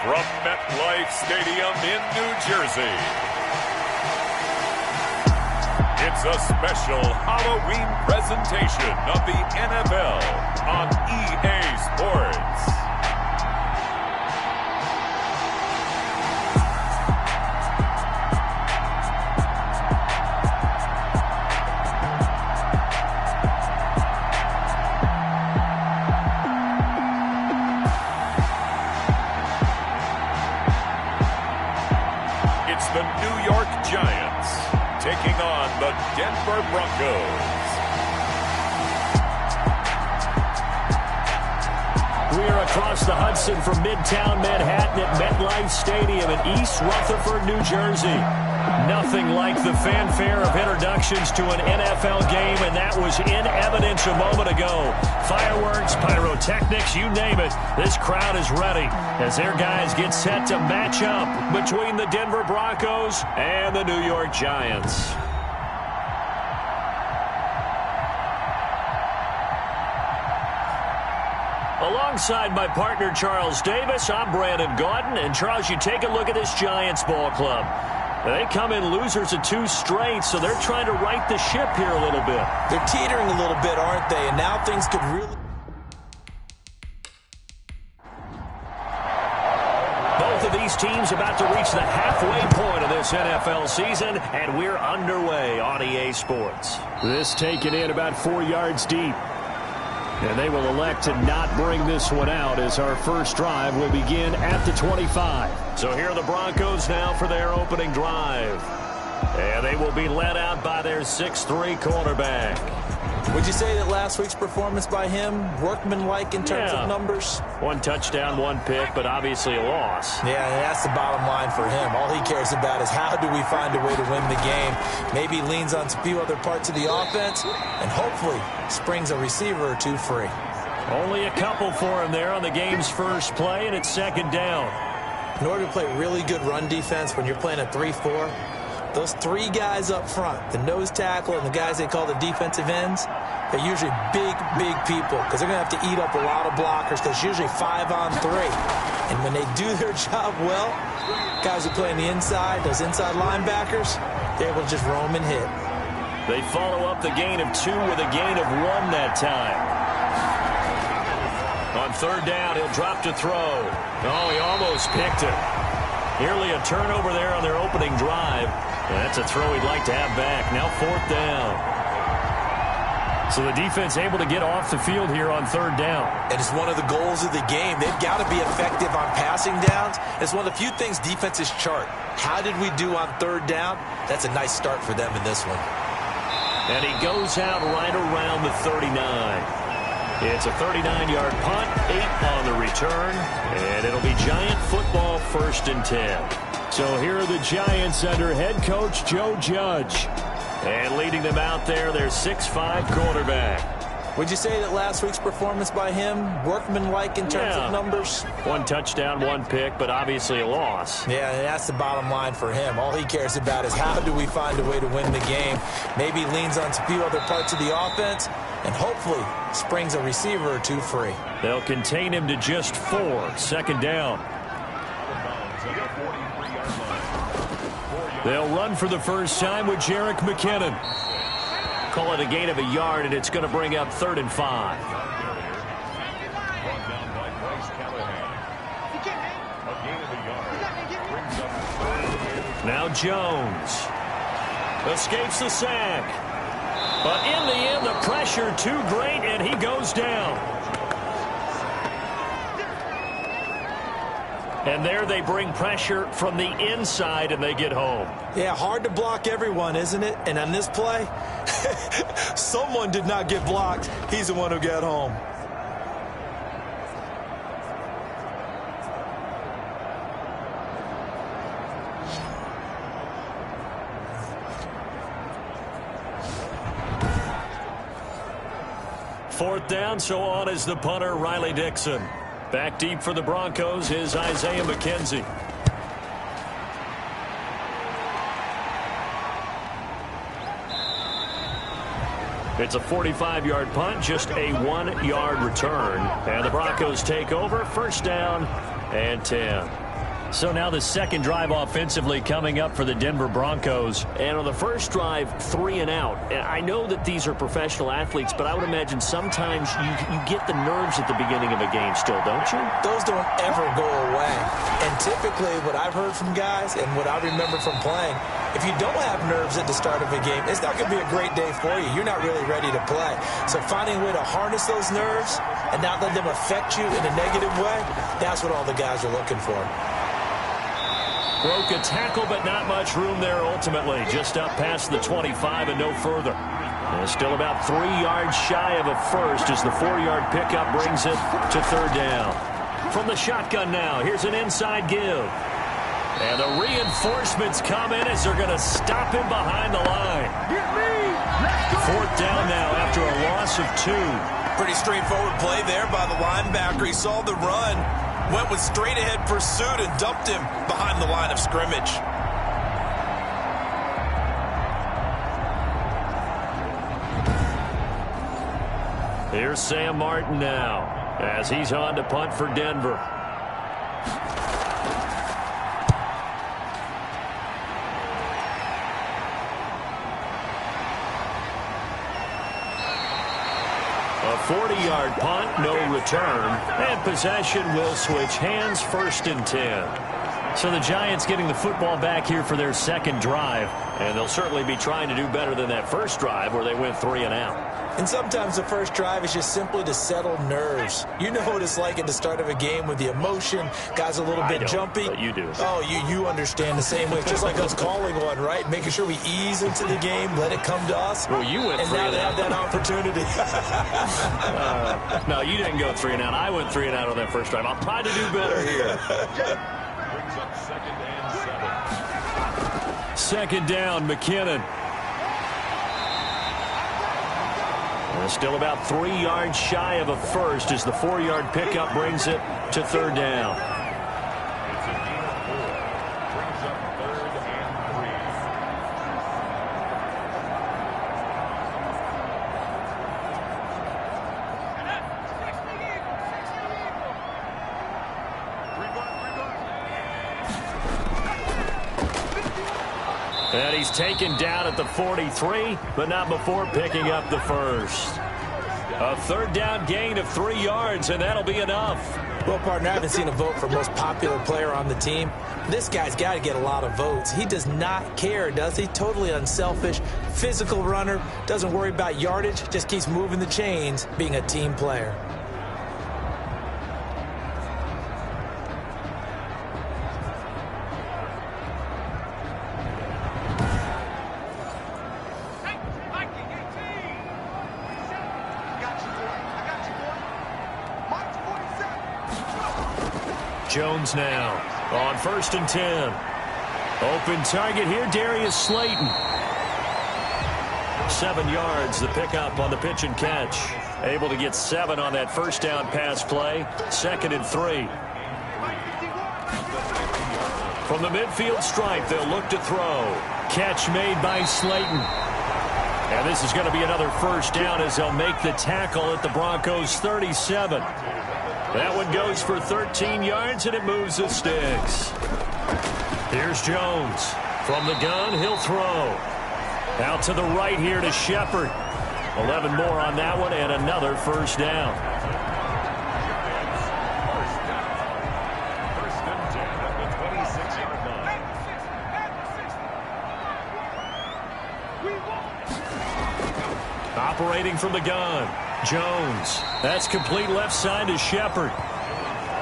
From MetLife Stadium in New Jersey, it's a special Halloween presentation of the NFL on EA Sports. It's the New York Giants taking on the Denver Broncos. We are across the Hudson from Midtown Manhattan at MetLife Stadium in East Rutherford, New Jersey. Nothing like the fanfare of introductions to an NFL game, and that was in evidence a moment ago. Fireworks, pyrotechnics, you name it. This crowd is ready as their guys get set to match up between the Denver Broncos and the New York Giants. Alongside my partner, Charles Davis, I'm Brandon Gaudin. And, Charles, you take a look at this Giants ball club. They come in losers of 2 straight, so they're trying to right the ship here a little bit. They're teetering a little bit, aren't they? And now things could really... Both of these teams about to reach the halfway point of this NFL season, and we're underway on EA Sports. This taken in about 4 yards deep. And they will elect to not bring this one out as our first drive will begin at the 25. So here are the Broncos now for their opening drive. And they will be led out by their 6'3" quarterback. Would you say that last week's performance by him, workmanlike in terms of numbers? 1 touchdown, 1 pick, but obviously a loss. Yeah, that's the bottom line for him. All he cares about is how do we find a way to win the game. Maybe leans on a few other parts of the offense, and hopefully springs a receiver or 2 free. Only a couple for him there on the game's first play, and it's second down. In order to play really good run defense when you're playing a 3-4, those 3 guys up front, the nose tackle and the guys they call the defensive ends, they're usually big people because they're going to have to eat up a lot of blockers because it's usually 5 on 3. And when they do their job well, guys who play on the inside, those inside linebackers, they're able to just roam and hit. They follow up the gain of 2 with a gain of 1 that time. On third down, he'll drop to throw. Oh, he almost picked it. Nearly a turnover there on their opening drive. And that's a throw he'd like to have back. Now 4th down. So the defense able to get off the field here on third down. And it's one of the goals of the game. They've got to be effective on passing downs. It's one of the few things defenses chart. How did we do on third down? That's a nice start for them in this one. And he goes out right around the 39. It's a 39-yard punt, 8 on the return, and it'll be Giant football 1st and 10. So here are the Giants under head coach Joe Judge. And leading them out there, their 6'5" quarterback. Would you say that last week's performance by him, workmanlike in terms of numbers? 1 touchdown, 1 pick, but obviously a loss. Yeah, that's the bottom line for him. All he cares about is how do we find a way to win the game. Maybe leans on a few other parts of the offense, and hopefully springs a receiver or 2 free. They'll contain him to just 4, 2nd down. They'll run for the first time with Jerick McKinnon. Call it a gain of a yard, and it's going to bring up 3rd and 5. Now Jones escapes the sack. But in the end, the pressure too great, and he goes down. And there they bring pressure from the inside, and they get home. Yeah, hard to block everyone, isn't it? And on this play, someone did not get blocked. He's the one who got home. Fourth down, so on is the punter, Riley Dixon. Back deep for the Broncos is Isaiah McKenzie. It's a 45-yard punt, just a 1-yard return. And the Broncos take over, first down and 10. So now the second drive offensively coming up for the Denver Broncos. And on the first drive, 3 and out. And I know that these are professional athletes, but I would imagine sometimes you get the nerves at the beginning of a game still, don't you? Those don't ever go away. And typically what I've heard from guys and what I remember from playing, if you don't have nerves at the start of a game, it's not going to be a great day for you. You're not really ready to play. So finding a way to harness those nerves and not let them affect you in a negative way, that's what all the guys are looking for. Broke a tackle, but not much room there ultimately. Just up past the 25 and no further. And still about 3 yards shy of a first as the 4-yard pickup brings it to third down. From the shotgun now, here's an inside give. And the reinforcements come in as they're going to stop him behind the line. Fourth down now after a loss of 2. Pretty straightforward play there by the linebacker. He saw the run, went with straight-ahead pursuit, and dumped him behind the line of scrimmage. Here's Sam Martin now as he's on to punt for Denver. A 40-yard punt, no return, and possession will switch hands, 1st and 10. So the Giants getting the football back here for their second drive, and they'll certainly be trying to do better than that first drive where they went 3 and out. And sometimes the first drive is just simply to settle nerves. You know what it's like at the start of a game with the emotion. Guys a little bit jumpy. But you do. Oh, you understand the same way. It's just like us calling one, right? Making sure we ease into the game, let it come to us. Well, you went 3 and out. And now they have that opportunity. No, you didn't go 3 and out. I went 3 and out on that first drive. I'll try to do better here. Brings up 2nd and 7. Second down, McKinnon. Still about 3 yards shy of a first as the 4-yard pickup brings it to third down. It's a gain of 4. Brings up 3rd and 3. And he's taken down at the 43, but not before picking up the first. A third down gain of 3 yards, and that'll be enough. Well, partner, I haven't seen a vote for most popular player on the team. This guy's got to get a lot of votes. He does not care, does he? Totally unselfish, physical runner, doesn't worry about yardage, just keeps moving the chains, being a team player. Jones now on 1st and 10. Open target here, Darius Slayton. 7 yards, the pickup on the pitch and catch. Able to get 7 on that first down pass play. 2nd and 3. From the midfield stripe, they'll look to throw. Catch made by Slayton. And this is going to be another first down as they'll make the tackle at the Broncos' 37. That one goes for 13 yards, and it moves the sticks. Here's Jones. From the gun, he'll throw. Out to the right here to Shepard. 11 more on that one, and another first down. First and 10 at the 26-yard line. Operating from the gun. Jones. That's complete left side to Shepard.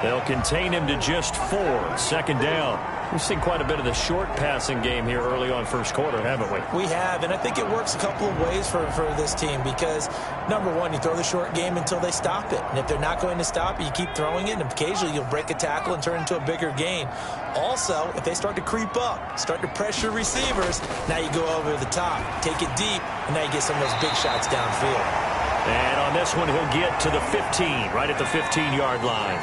They'll contain him to just 4. 2nd down. We've seen quite a bit of the short passing game here early on first quarter, haven't we? We have, and I think it works a couple of ways for this team because, number one, you throw the short game until they stop it. And if they're not going to stop it, you keep throwing it, and occasionally you'll break a tackle and turn it into a bigger gain. Also, if they start to creep up, start to pressure receivers, now you go over the top, take it deep, and now you get some of those big shots downfield. And on this one, he'll get to the 15, right at the 15-yard line.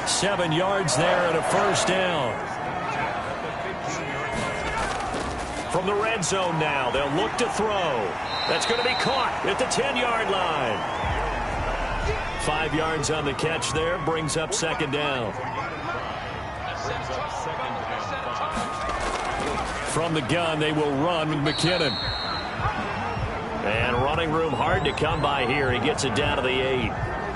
7 yards there and a first down. From the red zone now, they'll look to throw. That's going to be caught at the 10-yard line. 5 yards on the catch there, brings up 2nd down. From the gun, they will run with McKinnon. And running room hard to come by here. He gets it down to the 8.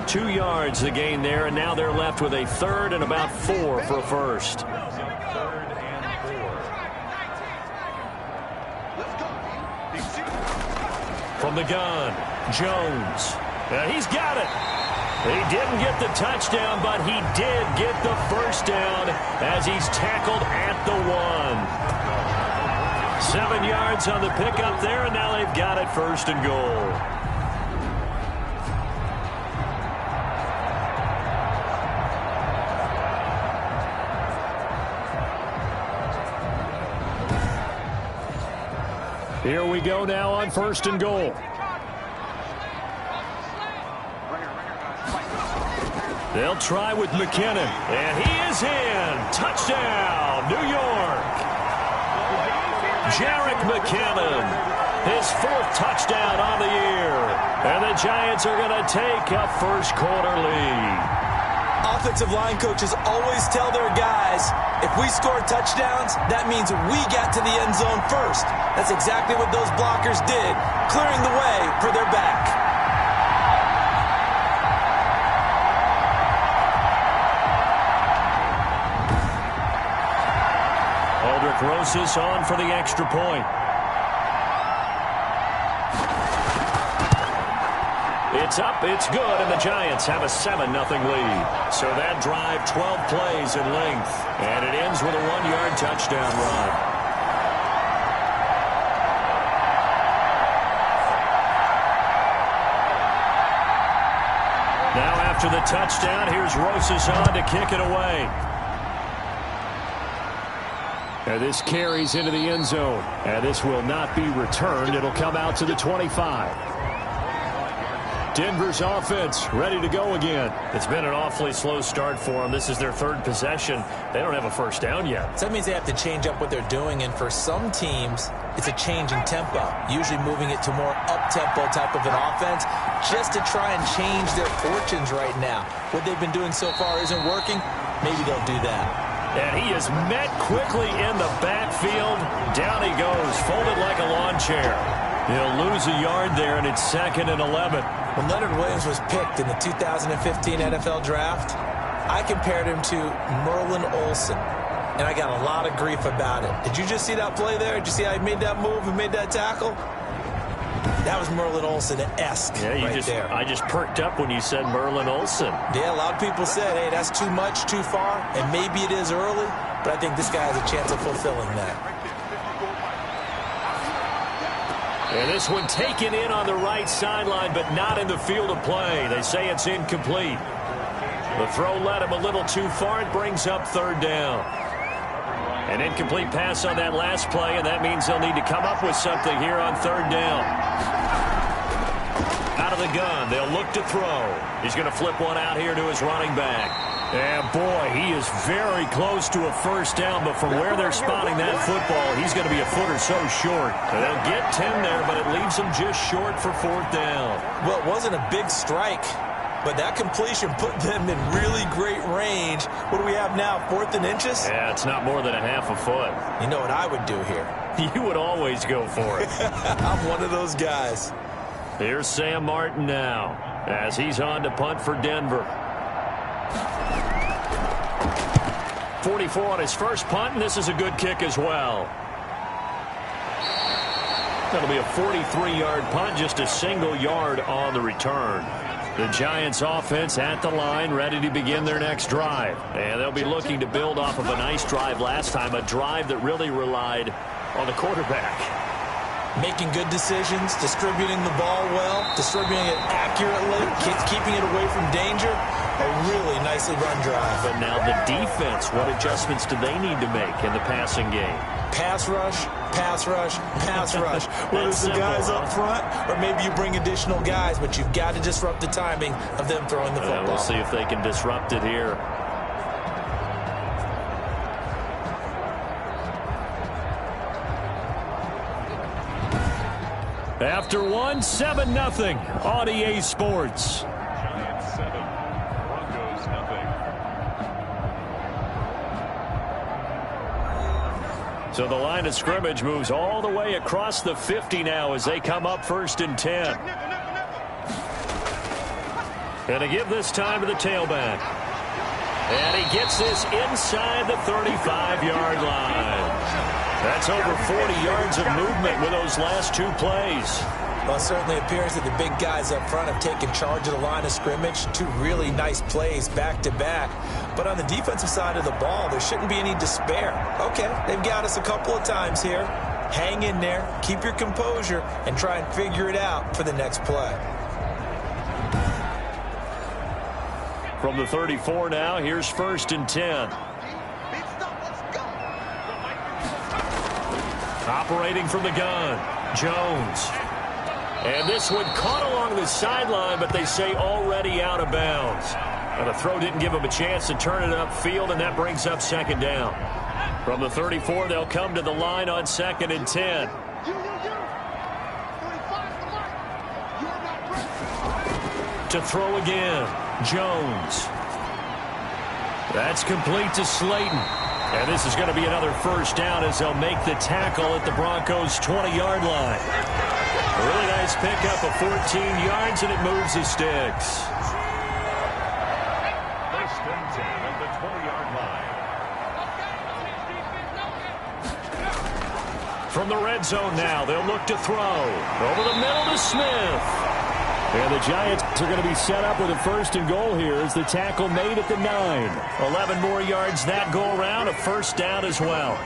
2 yards the gain there, and now they're left with a third and about 4 for a first. From the gun, Jones. And he's got it. He didn't get the touchdown, but he did get the first down as he's tackled at the 1. 7 yards on the pickup there, and now they've got it first and goal. Here we go now on first and goal. They'll try with McKinnon, and he is in. Touchdown, New York. Jerick McKinnon, his 4th touchdown on the year. And the Giants are going to take a first quarter lead. Offensive line coaches always tell their guys, if we score touchdowns, that means we got to the end zone first. That's exactly what those blockers did, clearing the way for their back. Rosas on for the extra point. It's up, it's good, and the Giants have a 7-0 lead. So that drive, 12 plays in length, and it ends with a 1-yard touchdown run. Now after the touchdown, here's Rosas on to kick it away. And this carries into the end zone. And this will not be returned. It'll come out to the 25. Denver's offense ready to go again. It's been an awfully slow start for them. This is their 3rd possession. They don't have a first down yet. So that means they have to change up what they're doing. And for some teams, it's a change in tempo. Usually moving it to more up-tempo type of an offense just to try and change their fortunes right now. What they've been doing so far isn't working. Maybe they'll do that. And he is met quickly in the backfield. Down he goes, folded like a lawn chair. He'll lose a yard there, and it's 2nd and 11. When Leonard Williams was picked in the 2015 NFL Draft, I compared him to Merlin Olsen, and I got a lot of grief about it. Did you just see that play there? Did you see how he made that move and made that tackle? That was Merlin Olsen-esque there. I just perked up when you said Merlin Olsen. Yeah, a lot of people said, hey, that's too much, too far, and maybe it is early, but I think this guy has a chance of fulfilling that. And this one taken in on the right sideline, but not in the field of play. They say it's incomplete. The throw led him a little too far. It brings up 3rd down. An incomplete pass on that last play, and that means they'll need to come up with something here on 3rd down. Out of the gun, they'll look to throw. He's going to flip one out here to his running back. And boy, he is very close to a first down, but from where they're spotting that football, he's going to be a foot or so short. They'll get 10 there, but it leaves them just short for 4th down. Well, it wasn't a big strike, but that completion put them in really great range. What do we have now, 4th and inches? Yeah, it's not more than a half a foot. You know what I would do here? You would always go for it. I'm one of those guys. Here's Sam Martin now as he's on to punt for Denver. 44 on his first punt, and this is a good kick as well. That'll be a 43-yard punt, just a single yard on the return. The Giants offense at the line, ready to begin their next drive. And they'll be looking to build off of a nice drive last time, a drive that really relied on the quarterback. Making good decisions, distributing the ball well, distributing it accurately, keeping it away from danger. A really nicely run drive. But now the defense, what adjustments do they need to make in the passing game? Pass rush, pass rush, pass rush. Whether it's the guys up front or maybe you bring additional guys, but you've got to disrupt the timing of them throwing the football. We'll see if they can disrupt it here. After one, 7-0 on EA Sports. Giants 7, Broncos 0. So the line of scrimmage moves all the way across the 50 now as they come up 1st and 10. And to give this time to the tailback. And he gets this inside the 35-yard line. That's over 40 yards of movement with those last 2 plays. Well, it certainly appears that the big guys up front have taken charge of the line of scrimmage. 2 really nice plays back-to-back. But on the defensive side of the ball, there shouldn't be any despair. Okay, they've got us a couple of times here. Hang in there, keep your composure, and try and figure it out for the next play. From the 34 now, here's 1st and 10. Operating from the gun, Jones. And this one caught along the sideline, but they say already out of bounds. And the throw didn't give him a chance to turn it upfield, and that brings up 2nd down. From the 34, they'll come to the line on 2nd and 10. To throw again, Jones. That's complete to Slayton. And this is going to be another 1st down as they'll make the tackle at the Broncos' 20-yard line. A really nice pickup of 14 yards, and it moves the sticks. 1st and 10 at the 20-yard line. From the red zone now, they'll look to throw. Over the middle to Smith. And the Giants are going to be set up with a 1st and goal here as the tackle made at the 9. 11 more yards that go around, a 1st down as well.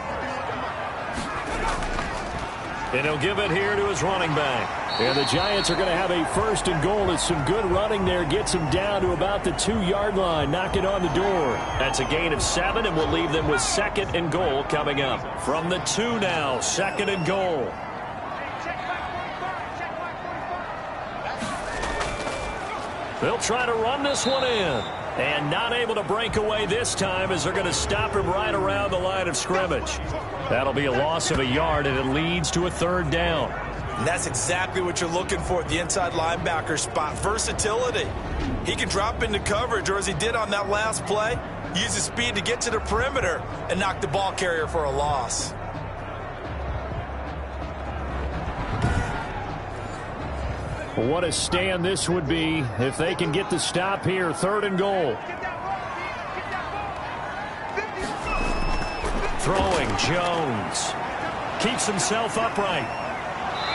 And he'll give it here to his running back. And the Giants are going to have a 1st and goal as some good running there gets him down to about the 2-yard line. Knock it on the door. That's a gain of 7, and we'll leave them with 2nd and goal coming up. From the 2 now, 2nd and goal. They'll try to run this one in. And not able to break away this time as they're going to stop him right around the line of scrimmage. That'll be a loss of a yard, and it leads to a 3rd down. And that's exactly what you're looking for at the inside linebacker spot. Versatility. He can drop into coverage, or as he did on that last play, use his speed to get to the perimeter and knock the ball carrier for a loss. What a stand this would be if they can get the stop here. 3rd and goal. Throwing, Jones. Keeps himself upright.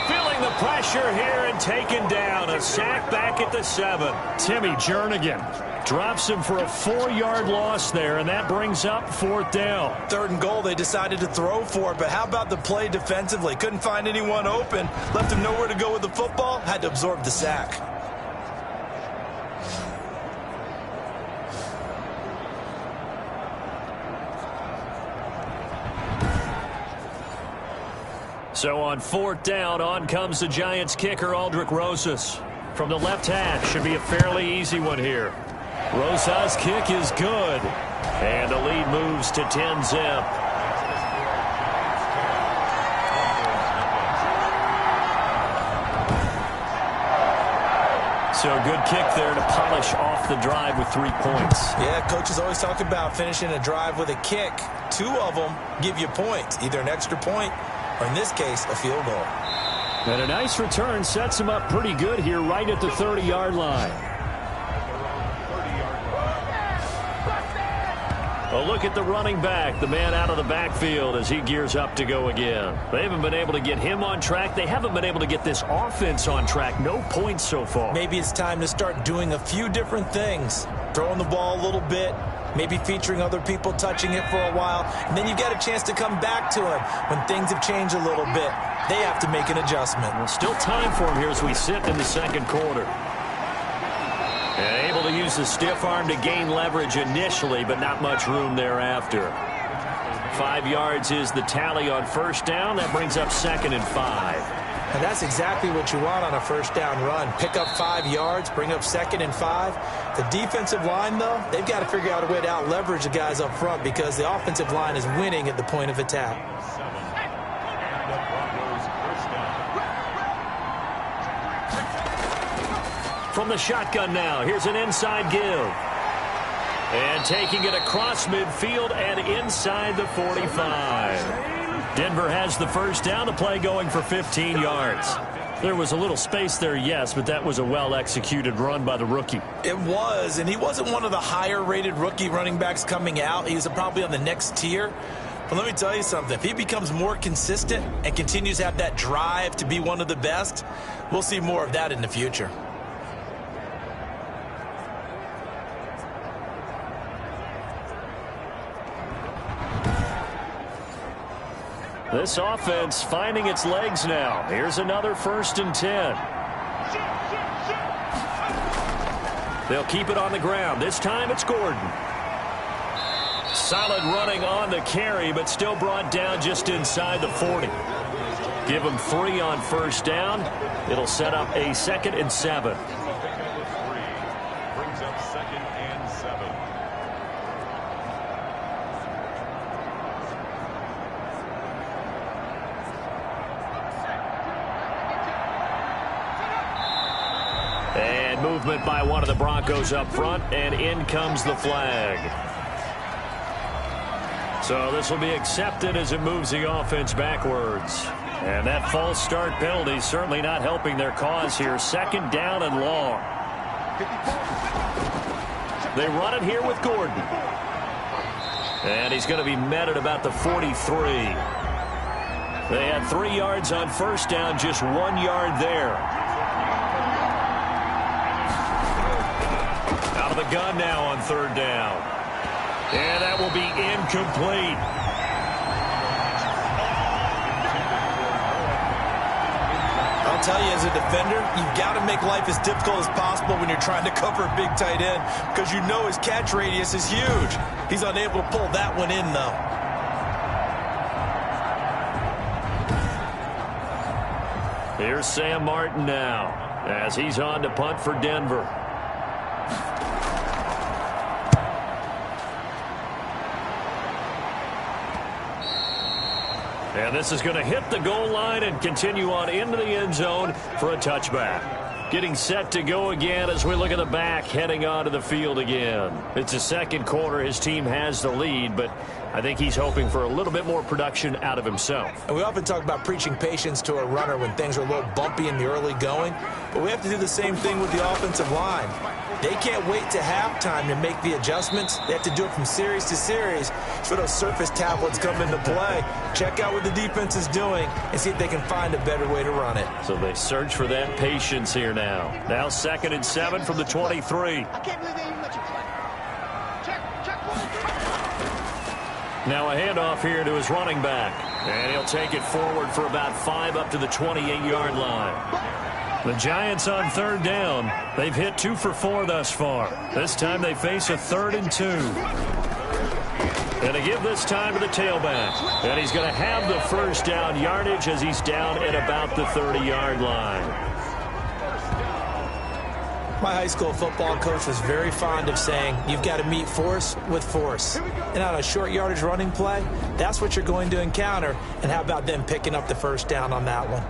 Feeling the pressure here and taken down. A sack back at the 7. Timmy Jernigan drops him for a 4-yard loss there, and that brings up 4th down. 3rd and goal, they decided to throw for it, but how about the play defensively? Couldn't find anyone open, left him nowhere to go with the football, had to absorb the sack. So on 4th down, on comes the Giants kicker, Aldrick Rosas. From the left hash, should be a fairly easy one here. Rosas' kick is good. And the lead moves to 10-zip. So a good kick there to polish off the drive with 3 points. Yeah, coaches always talk about finishing a drive with a kick. 2 of them give you points, either an extra point or, in this case, a field goal. And a nice return sets him up pretty good here right at the 30-yard line. A look at the running back, the man out of the backfield as he gears up to go again. They haven't been able to get him on track. They haven't been able to get this offense on track. No points so far. Maybe it's time to start doing a few different things. Throwing the ball a little bit, maybe featuring other people touching it for a while, and then you get a chance to come back to him when things have changed a little bit. They have to make an adjustment. Well, still time for him here as we sit in the 2nd quarter. And able to use the stiff arm to gain leverage initially, but not much room thereafter. 5 yards is the tally on 1st down. That brings up 2nd and 5. And that's exactly what you want on a 1st down run. Pick up 5 yards, bring up 2nd and 5. The defensive line, though, they've got to figure out a way to out-leverage the guys up front because the offensive line is winning at the point of attack. From the shotgun now, here's an inside give. And taking it across midfield and inside the 45. Denver has the first down. The play going for 15 yards. There was a little space there, yes, but that was a well-executed run by the rookie. It was, and he wasn't one of the higher-rated rookie running backs coming out. He was probably on the next tier. But let me tell you something. If he becomes more consistent and continues to have that drive to be one of the best, we'll see more of that in the future. This offense finding its legs now. Here's another 1st and 10. They'll keep it on the ground. This time it's Gordon. Solid running on the carry, but still brought down just inside the 40. Give him 3 on 1st down. It'll set up a 2nd and 7. Brings up 2nd and 7. And movement by one of the Broncos up front, and in comes the flag. So this will be accepted as it moves the offense backwards. And that false start penalty certainly not helping their cause here. 2nd down and long. They run it here with Gordon. And he's going to be met at about the 43. They had 3 yards on 1st down, just 1 yard there. Out of the gun now on 3rd down. And that will be incomplete. I'll tell you, as a defender, you've got to make life as difficult as possible when you're trying to cover a big tight end, because you know his catch radius is huge. He's unable to pull that one in, though. Here's Sam Martin now as he's on to punt for Denver. And this is going to hit the goal line and continue on into the end zone for a touchback. Getting set to go again as we look at the back heading onto the field again. It's the 2nd quarter. His team has the lead, but I think he's hoping for a little bit more production out of himself. And we often talk about preaching patience to a runner when things are a little bumpy in the early going, but we have to do the same thing with the offensive line. They can't wait to halftime to make the adjustments. They have to do it from series to series so those surface tablets come into play. Check out what the defense is doing and see if they can find a better way to run it. So they search for that patience here now. Now 2nd and 7 from the 23. I can't believe they even let you play. Check. Now a handoff here to his running back. And he'll take it forward for about 5 up to the 28-yard line. The Giants on 3rd down. They've hit 2 for 4 thus far. This time they face a 3rd and 2. And they give this time to the tailback. And he's going to have the 1st down yardage as he's down at about the 30-yard line. My high school football coach was very fond of saying, you've got to meet force with force. And on a short yardage running play, that's what you're going to encounter. And how about them picking up the 1st down on that one?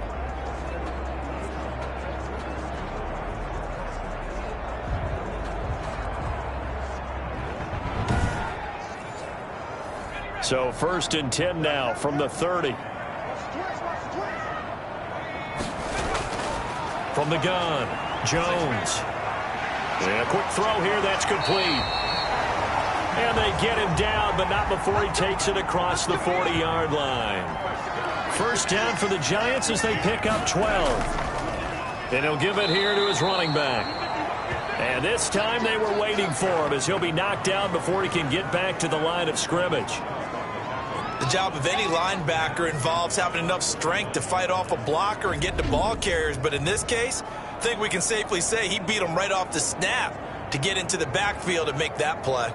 So 1st and 10 now from the 30. From the gun, Jones. And a quick throw here, that's complete. And they get him down, but not before he takes it across the 40-yard line. 1st down for the Giants as they pick up 12. And he'll give it here to his running back. And this time they were waiting for him as he'll be knocked down before he can get back to the line of scrimmage. The job of any linebacker involves having enough strength to fight off a blocker and get to ball carriers. But in this case, I think we can safely say he beat him right off the snap to get into the backfield and make that play.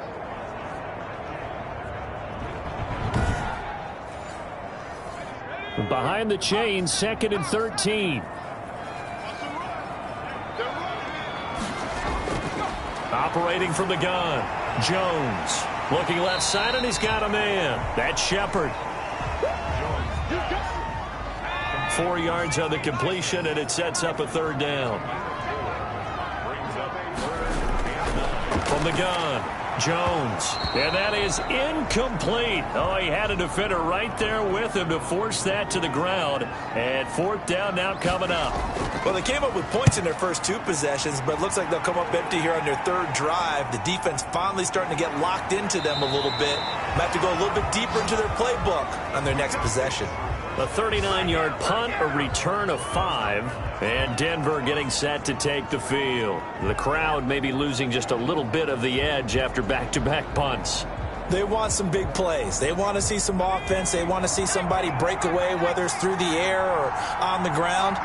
Behind the chains, 2nd and 13. Operating from the gun, Jones. Looking left side, and he's got a man. That's Shepard. 4 yards on the completion, and it sets up a 3rd down. From the gun, Jones. And that is incomplete. Oh, he had a defender right there with him to force that to the ground. And fourth down now coming up. Well, they came up with points in their first two possessions, but it looks like they'll come up empty here on their third drive. The defense finally starting to get locked into them a little bit. Might have to go a little bit deeper into their playbook on their next possession. A 39-yard punt, a return of 5, and Denver getting set to take the field. The crowd may be losing just a little bit of the edge after back-to-back punts. They want some big plays. They want to see some offense. They want to see somebody break away, whether it's through the air or on the ground.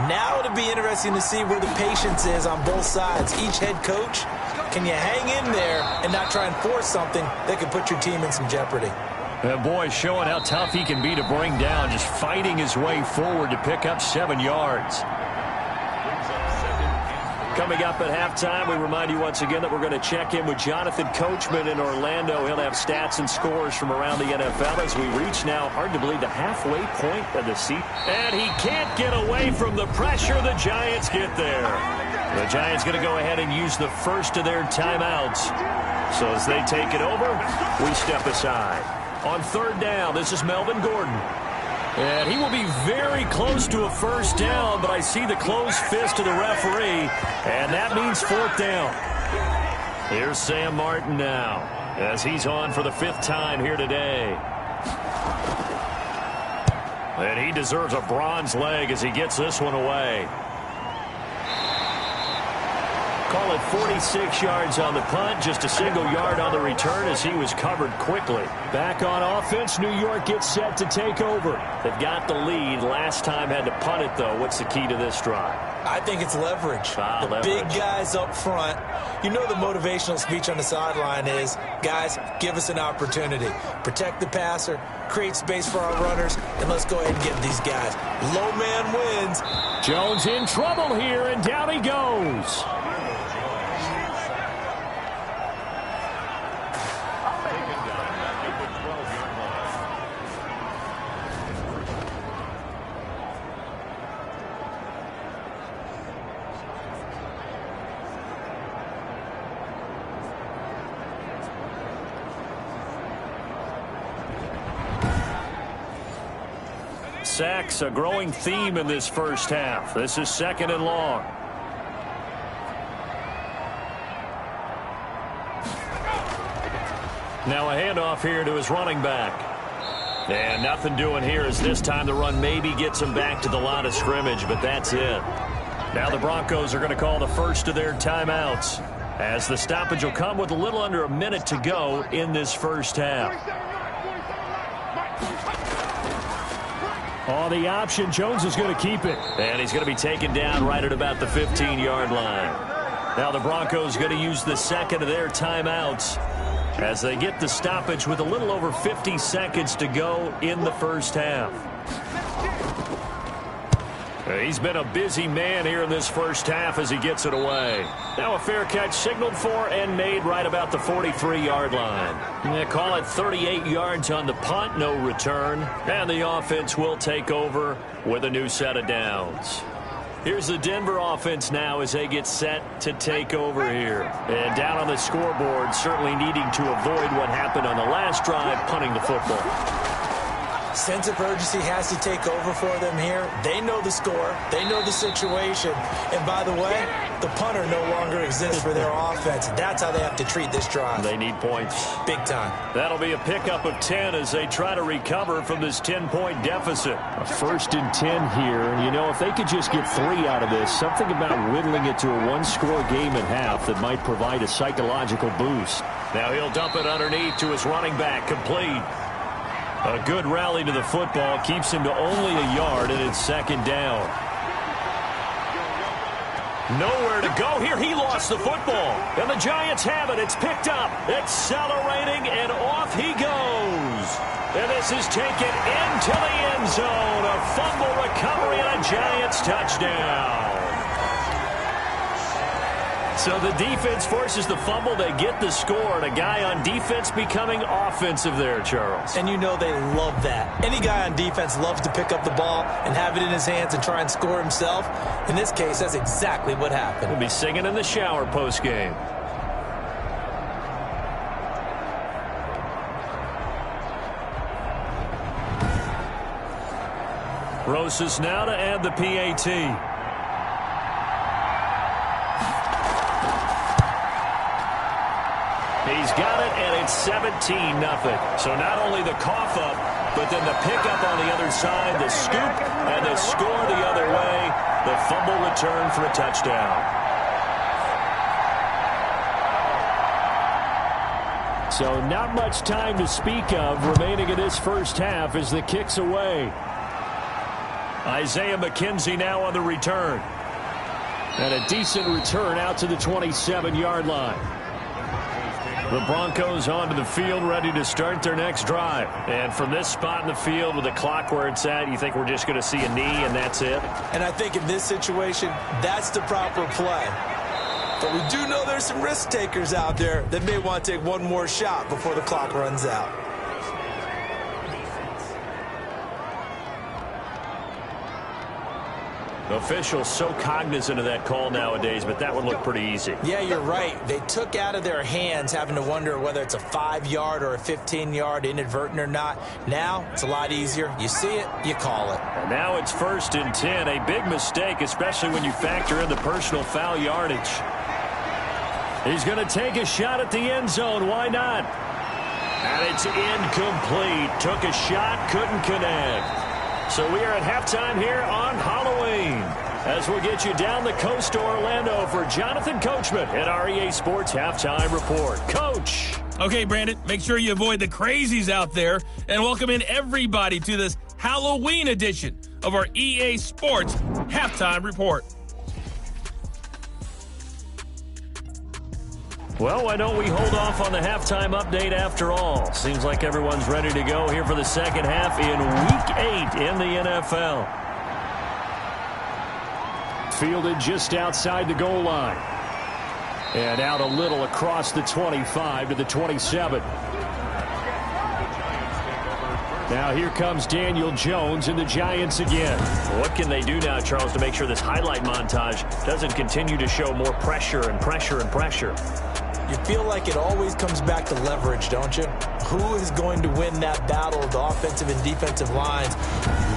Now it'll be interesting to see where the patience is on both sides. Each head coach, can you hang in there and not try and force something that could put your team in some jeopardy? That boy showing how tough he can be to bring down, just fighting his way forward to pick up 7 yards. Coming up at halftime, we remind you once again that we're going to check in with Jonathan Coachman in Orlando. He'll have stats and scores from around the NFL as we reach now, hard to believe, the halfway point of the season. And he can't get away from the pressure. The Giants get there. The Giants going to go ahead and use the first of their timeouts. So as they take it over, we step aside. On third down, this is Melvin Gordon. And he will be very close to a first down, but I see the closed fist of the referee, and that means fourth down. Here's Sam Martin now, as he's on for the 5th time here today. And he deserves a bronze leg as he gets this one away. Call it 46 yards on the punt, just a single yard on the return as he was covered quickly. Back on offense, New York gets set to take over. They've got the lead. Last time had to punt it, though. What's the key to this drive? I think it's leverage. The big guys up front. You know the motivational speech on the sideline is, guys, give us an opportunity. Protect the passer, create space for our runners, and let's go ahead and get these guys. Low man wins. Jones in trouble here, and down he goes. Sacks, a growing theme in this first half. This is 2nd and long. Now a handoff here to his running back. And nothing doing here as this time the run maybe gets him back to the line of scrimmage, but that's it. Now the Broncos are going to call the first of their timeouts, as the stoppage will come with a little under a minute to go in this first half. On the option, Jones is going to keep it. And he's going to be taken down right at about the 15-yard line. Now the Broncos going to use the second of their timeouts as they get the stoppage with a little over 50 seconds to go in the first half. He's been a busy man here in this first half as he gets it away. Now a fair catch signaled for and made right about the 43-yard line. They call it 38 yards on the punt, no return. And the offense will take over with a new set of downs. Here's the Denver offense now as they get set to take over here. And down on the scoreboard, certainly needing to avoid what happened on the last drive, punting the football. Sense of urgency has to take over for them here. They know the score. They know the situation. And by the way, the punter no longer exists for their offense. That's how they have to treat this drive. They need points. Big time. That'll be a pickup of 10 as they try to recover from this 10-point deficit. A 1st and 10 here. And, you know, if they could just get 3 out of this, something about whittling it to a one-score game at half that might provide a psychological boost. Now he'll dump it underneath to his running back, complete. A good rally to the football keeps him to only a yard, and it's 2nd down. Nowhere to go here. He lost the football, and the Giants have it. It's picked up, accelerating, and off he goes. And this is taken into the end zone. A fumble recovery and a Giants touchdown. So the defense forces the fumble. They get the score, and a guy on defense becoming offensive there, Charles. And you know they love that. Any guy on defense loves to pick up the ball and have it in his hands and try and score himself. In this case, that's exactly what happened. He'll be singing in the shower post-game. Rosas now to add the PAT. He's got it, and it's 17-0. So not only the cough up, but then the pickup on the other side, the scoop, and the score the other way. The fumble return for a touchdown. So not much time to speak of remaining in this first half as the kick's away. Isaiah McKenzie now on the return. And a decent return out to the 27-yard line. The Broncos onto the field, ready to start their next drive. And from this spot in the field with the clock where it's at, you think we're just going to see a knee and that's it? And I think in this situation, that's the proper play. But we do know there's some risk takers out there that may want to take one more shot before the clock runs out. Officials so cognizant of that call nowadays, but that would look pretty easy. Yeah, you're right. They took out of their hands having to wonder whether it's a 5-yard or a 15-yard, inadvertent or not. Now, it's a lot easier. You see it, you call it. And now it's 1st and 10. A big mistake, especially when you factor in the personal foul yardage. He's going to take a shot at the end zone. Why not? And it's incomplete. Took a shot, couldn't connect. So we are at halftime here on Halloween as we'll get you down the coast to Orlando for Jonathan Coachman at our EA Sports Halftime Report. Coach. Okay, Brandon, make sure you avoid the crazies out there and welcome in everybody to this Halloween edition of our EA Sports Halftime Report. Well, why don't we hold off on the halftime update after all? Seems like everyone's ready to go here for the second half in Week 8 in the NFL. Fielded just outside the goal line. And out a little across the 25 to the 27. Now here comes Daniel Jones and the Giants again. What can they do now, Charles, to make sure this highlight montage doesn't continue to show more pressure and pressure and pressure? You feel like it always comes back to leverage, don't you? Who is going to win that battle of the offensive and defensive lines?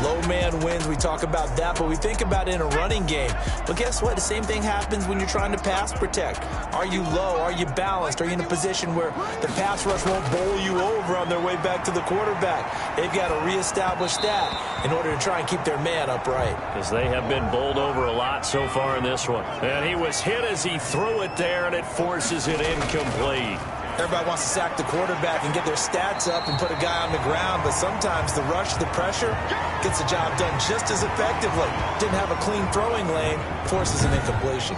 Low man wins. We talk about that, but we think about it in a running game. But guess what? The same thing happens when you're trying to pass protect. Are you low? Are you balanced? Are you in a position where the pass rush won't bowl you over on their way back to the quarterback? They've got to reestablish that in order to try and keep their man upright. Because they have been bowled over a lot so far in this one. And he was hit as he threw it there, and it forces it incomplete. Everybody wants to sack the quarterback and get their stats up and put a guy on the ground, but sometimes the rush, the pressure, gets the job done just as effectively. Didn't have a clean throwing lane, forces an incompletion.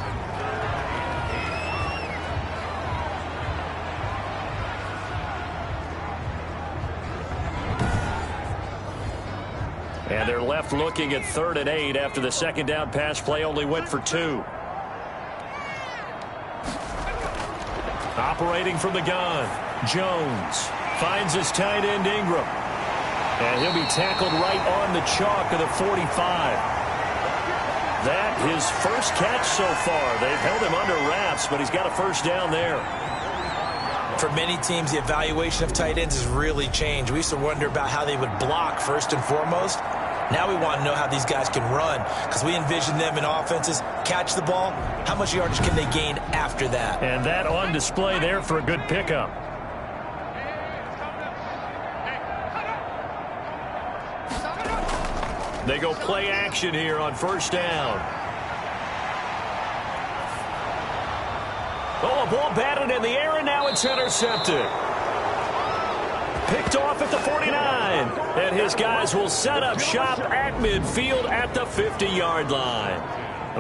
And they're left looking at 3rd and 8 after the second down pass play only went for 2. Operating from the gun, Jones finds his tight end Ingram. And he'll be tackled right on the chalk of the 45. That his first catch so far. They've held him under wraps, but he's got a first down there. For many teams, the evaluation of tight ends has really changed. We used to wonder about how they would block first and foremost. Now we want to know how these guys can run, because we envision them in offenses catch the ball. How much yardage can they gain after that? And that on display there for a good pickup. They go play action here on first down. Oh, a ball batted in the air, and now it's intercepted. Picked off at the 49. And his guys will set up shop at midfield at the 50-yard line.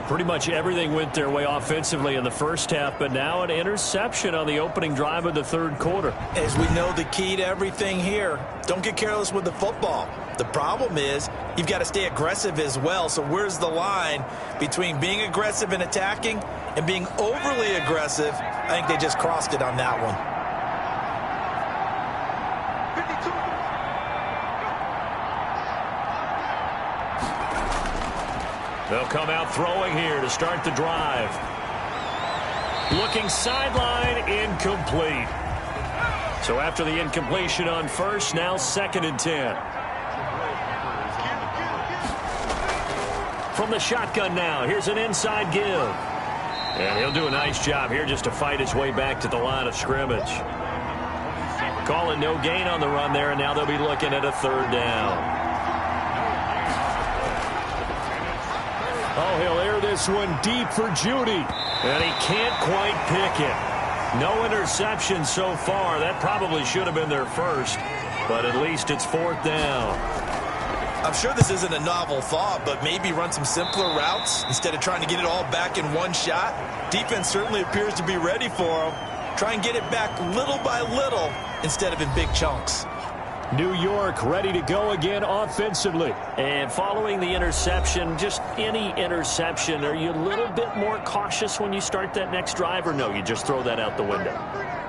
Pretty much everything went their way offensively in the first half, but now an interception on the opening drive of the third quarter. As we know, the key to everything here, don't get careless with the football. The problem is you've got to stay aggressive as well. So where's the line between being aggressive and attacking and being overly aggressive? I think they just crossed it on that one. They'll come out throwing here to start the drive. Looking sideline, incomplete. So after the incompletion on first, now 2nd and 10. From the shotgun now, here's an inside give. And he'll do a nice job here just to fight his way back to the line of scrimmage. Calling no gain on the run there, and now they'll be looking at a third down. Oh, he'll air this one deep for Judy. And he can't quite pick it. No interception so far. That probably should have been their first, but at least it's fourth down. I'm sure this isn't a novel thought, but maybe run some simpler routes instead of trying to get it all back in one shot. Defense certainly appears to be ready for him. Try and get it back little by little instead of in big chunks. New York ready to go again offensively. And following the interception, just any interception, are you a little bit more cautious when you start that next drive, or no, you just throw that out the window?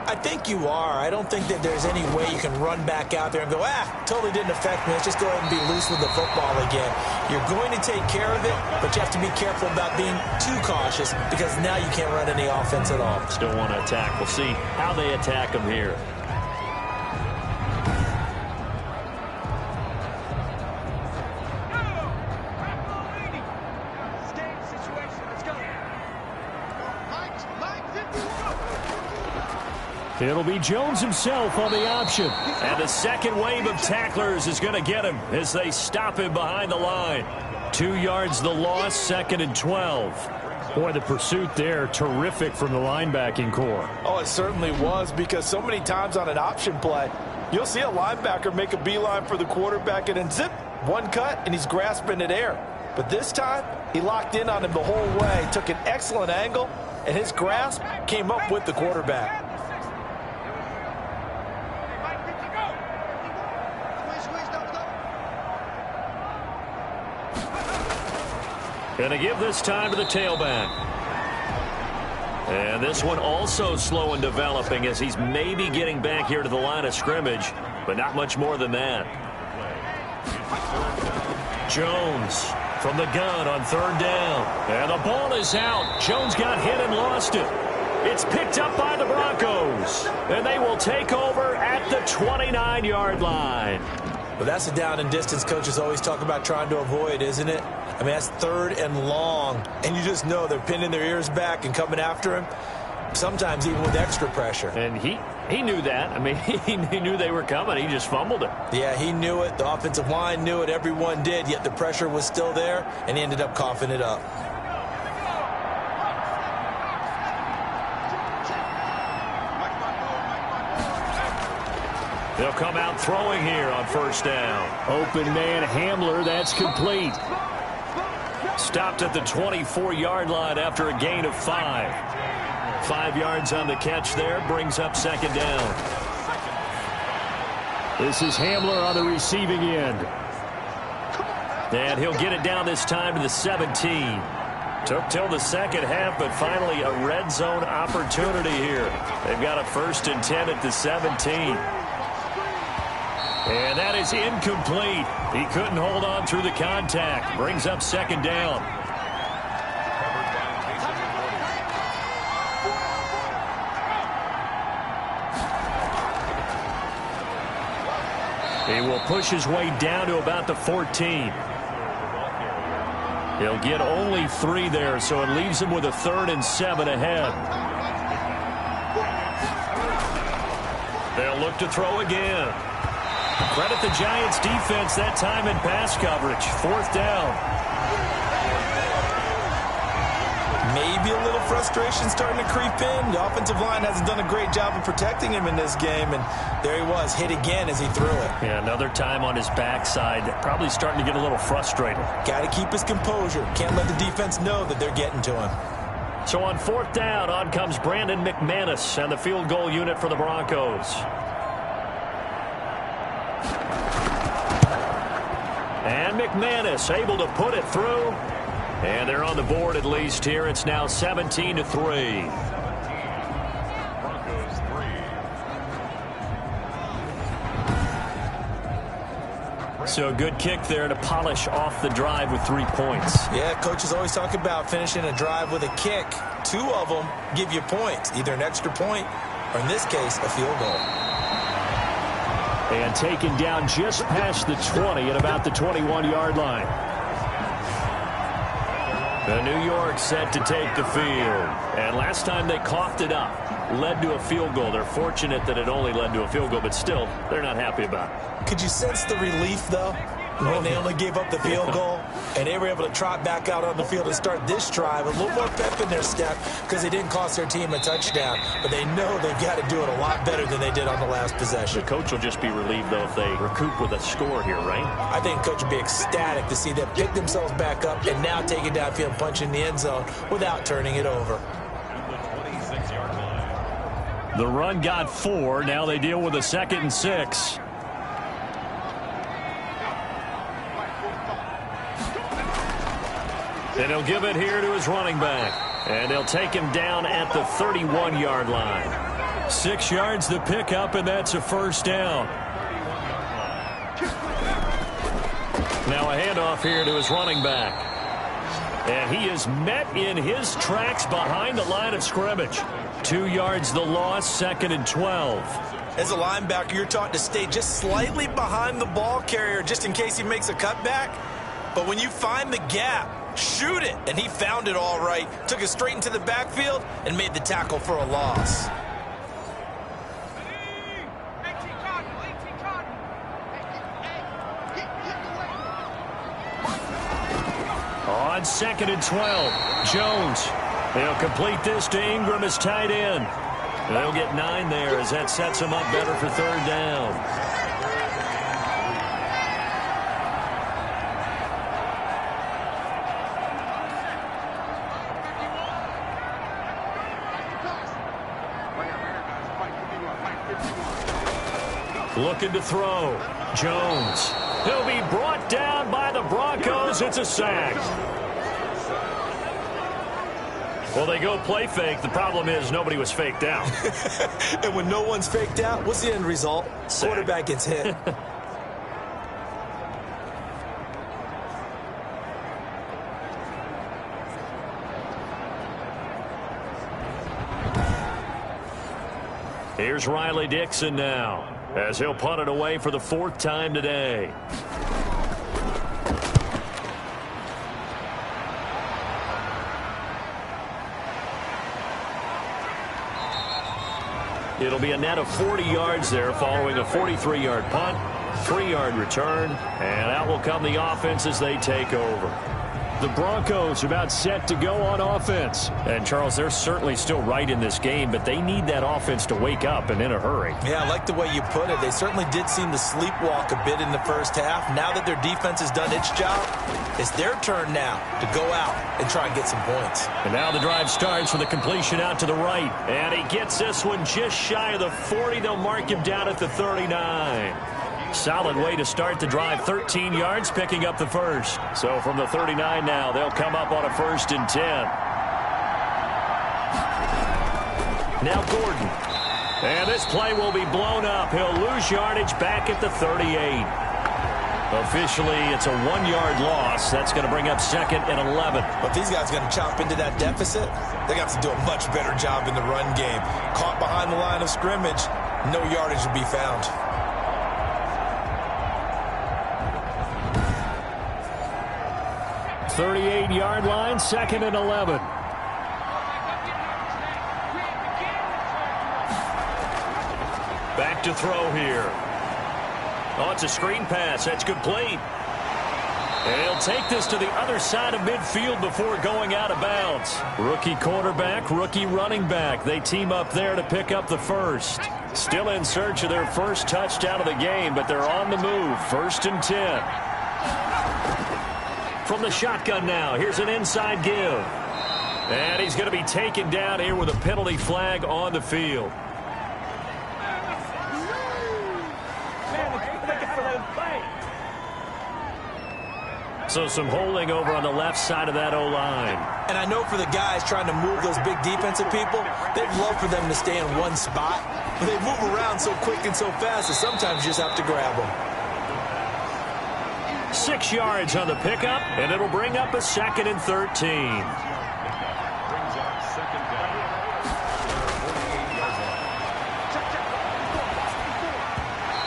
I think you are. I don't think that there's any way you can run back out there and go, totally didn't affect me. Let's just go ahead and be loose with the football again. You're going to take care of it, but you have to be careful about being too cautious because now you can't run any offense at all. Still want to attack. We'll see how they attack them here. It'll be Jones himself on the option. And the second wave of tacklers is going to get him as they stop him behind the line. 2 yards the loss, 2nd and 12. Boy, the pursuit there, terrific from the linebacking core. Oh, it certainly was, because so many times on an option play, you'll see a linebacker make a beeline for the quarterback and then zip, one cut, and he's grasping at air. But this time, he locked in on him the whole way, took an excellent angle, and his grasp came up with the quarterback. Going to give this time to the tailback. And this one also slow in developing as he's maybe getting back here to the line of scrimmage, but not much more than that. Jones from the gun on third down. And the ball is out. Jones got hit and lost it. It's picked up by the Broncos. And they will take over at the 29-yard line. But that's a down and distance coaches always talk about trying to avoid, isn't it? I mean, that's third and long, and you just know they're pinning their ears back and coming after him, sometimes even with extra pressure. And he knew that. I mean, he knew they were coming. He just fumbled it. Yeah, he knew it. The offensive line knew it. Everyone did, yet the pressure was still there, and he ended up coughing it up. They'll come out throwing here on first down. Open man Hamler, that's complete. Stopped at the 24-yard line after a gain of 5. 5 yards on the catch there, brings up second down. This is Hamler on the receiving end. And he'll get it down this time to the 17. Took till the second half, but finally a red zone opportunity here. They've got a 1st and 10 at the 17. And that is incomplete. He couldn't hold on through the contact. Brings up second down. He will push his way down to about the 14. He'll get only 3 there, so it leaves him with a 3rd and 7 ahead. They'll look to throw again. Credit the Giants defense that time in pass coverage. 4th down. Maybe a little frustration starting to creep in. The offensive line hasn't done a great job of protecting him in this game, and there he was, hit again as he threw it. Yeah, another time on his backside, probably starting to get a little frustrated. Got to keep his composure. Can't let the defense know that they're getting to him. So on 4th down, on comes Brandon McManus and the field goal unit for the Broncos. And McManus able to put it through. And they're on the board at least here. It's now 17-3. So a good kick there to polish off the drive with 3 points. Yeah, coaches always talk about finishing a drive with a kick. 2 of them give you points, either an extra point or, in this case, a field goal. And taken down just past the 20 at about the 21-yard line. New York set to take the field. And last time they coughed it up, led to a field goal. They're fortunate that it only led to a field goal, but still, they're not happy about it. Could you sense the relief, though, when they only gave up the field goal and they were able to trot back out on the field and start this drive, a little more pep in their step because they didn't cost their team a touchdown, but they know they've got to do it a lot better than they did on the last possession. The coach will just be relieved, though, if they recoup with a score here, right? I think the coach would be ecstatic to see them pick themselves back up and now take it downfield and punch in the end zone without turning it over. The run got 4. Now they deal with a 2nd and 6. And he'll give it here to his running back. And they'll take him down at the 31-yard line. 6 yards to pick up, and that's a first down. Now a handoff here to his running back. And he is met in his tracks behind the line of scrimmage. 2 yards the loss, 2nd and 12. As a linebacker, you're taught to stay just slightly behind the ball carrier just in case he makes a cutback. But when you find the gap, shoot it. And he found it all right. Took it straight into the backfield and made the tackle for a loss. On 2nd and 12, Jones. They'll complete this to Ingram as tight end. They'll get 9 there as that sets them up better for 3rd down. Looking to throw. Jones. He'll be brought down by the Broncos. It's a sack. Well, they go play fake. The problem is nobody was faked out. And when no one's faked out, what's the end result? Sack. Quarterback gets hit. Here's Riley Dixon now, as he'll punt it away for the 4th time today. It'll be a net of 40 yards there following a 43-yard punt, 3-yard return, and out will come the offense as they take over. The Broncos are about set to go on offense. And, Charles, they're certainly still right in this game, but they need that offense to wake up and in a hurry. Yeah, I like the way you put it. They certainly did seem to sleepwalk a bit in the first half. Now that their defense has done its job, it's their turn now to go out and try and get some points. And now the drive starts with a completion out to the right. And he gets this one just shy of the 40. They'll mark him down at the 39. Solid way to start the drive. 13 yards, picking up the first. So from the 39 now, they'll come up on a 1st and 10. Now Gordon. And this play will be blown up. He'll lose yardage back at the 38. Officially, it's a 1-yard loss. That's going to bring up 2nd and 11. But these guys are going to chop into that deficit. They got to do a much better job in the run game. Caught behind the line of scrimmage, no yardage to be found. 38-yard line, 2nd and 11. Back to throw here. Oh, it's a screen pass. That's complete. And he'll take this to the other side of midfield before going out of bounds. Rookie quarterback, rookie running back. They team up there to pick up the first. Still in search of their first touchdown of the game, but they're on the move. 1st and 10. From the shotgun now, here's an inside give. And he's going to be taken down here with a penalty flag on the field. So some holding over on the left side of that O-line. And I know for the guys trying to move those big defensive people, they'd love for them to stay in one spot. But they move around so quick and so fast that sometimes you just have to grab them. 6 yards on the pickup, and it'll bring up a 2nd and 13.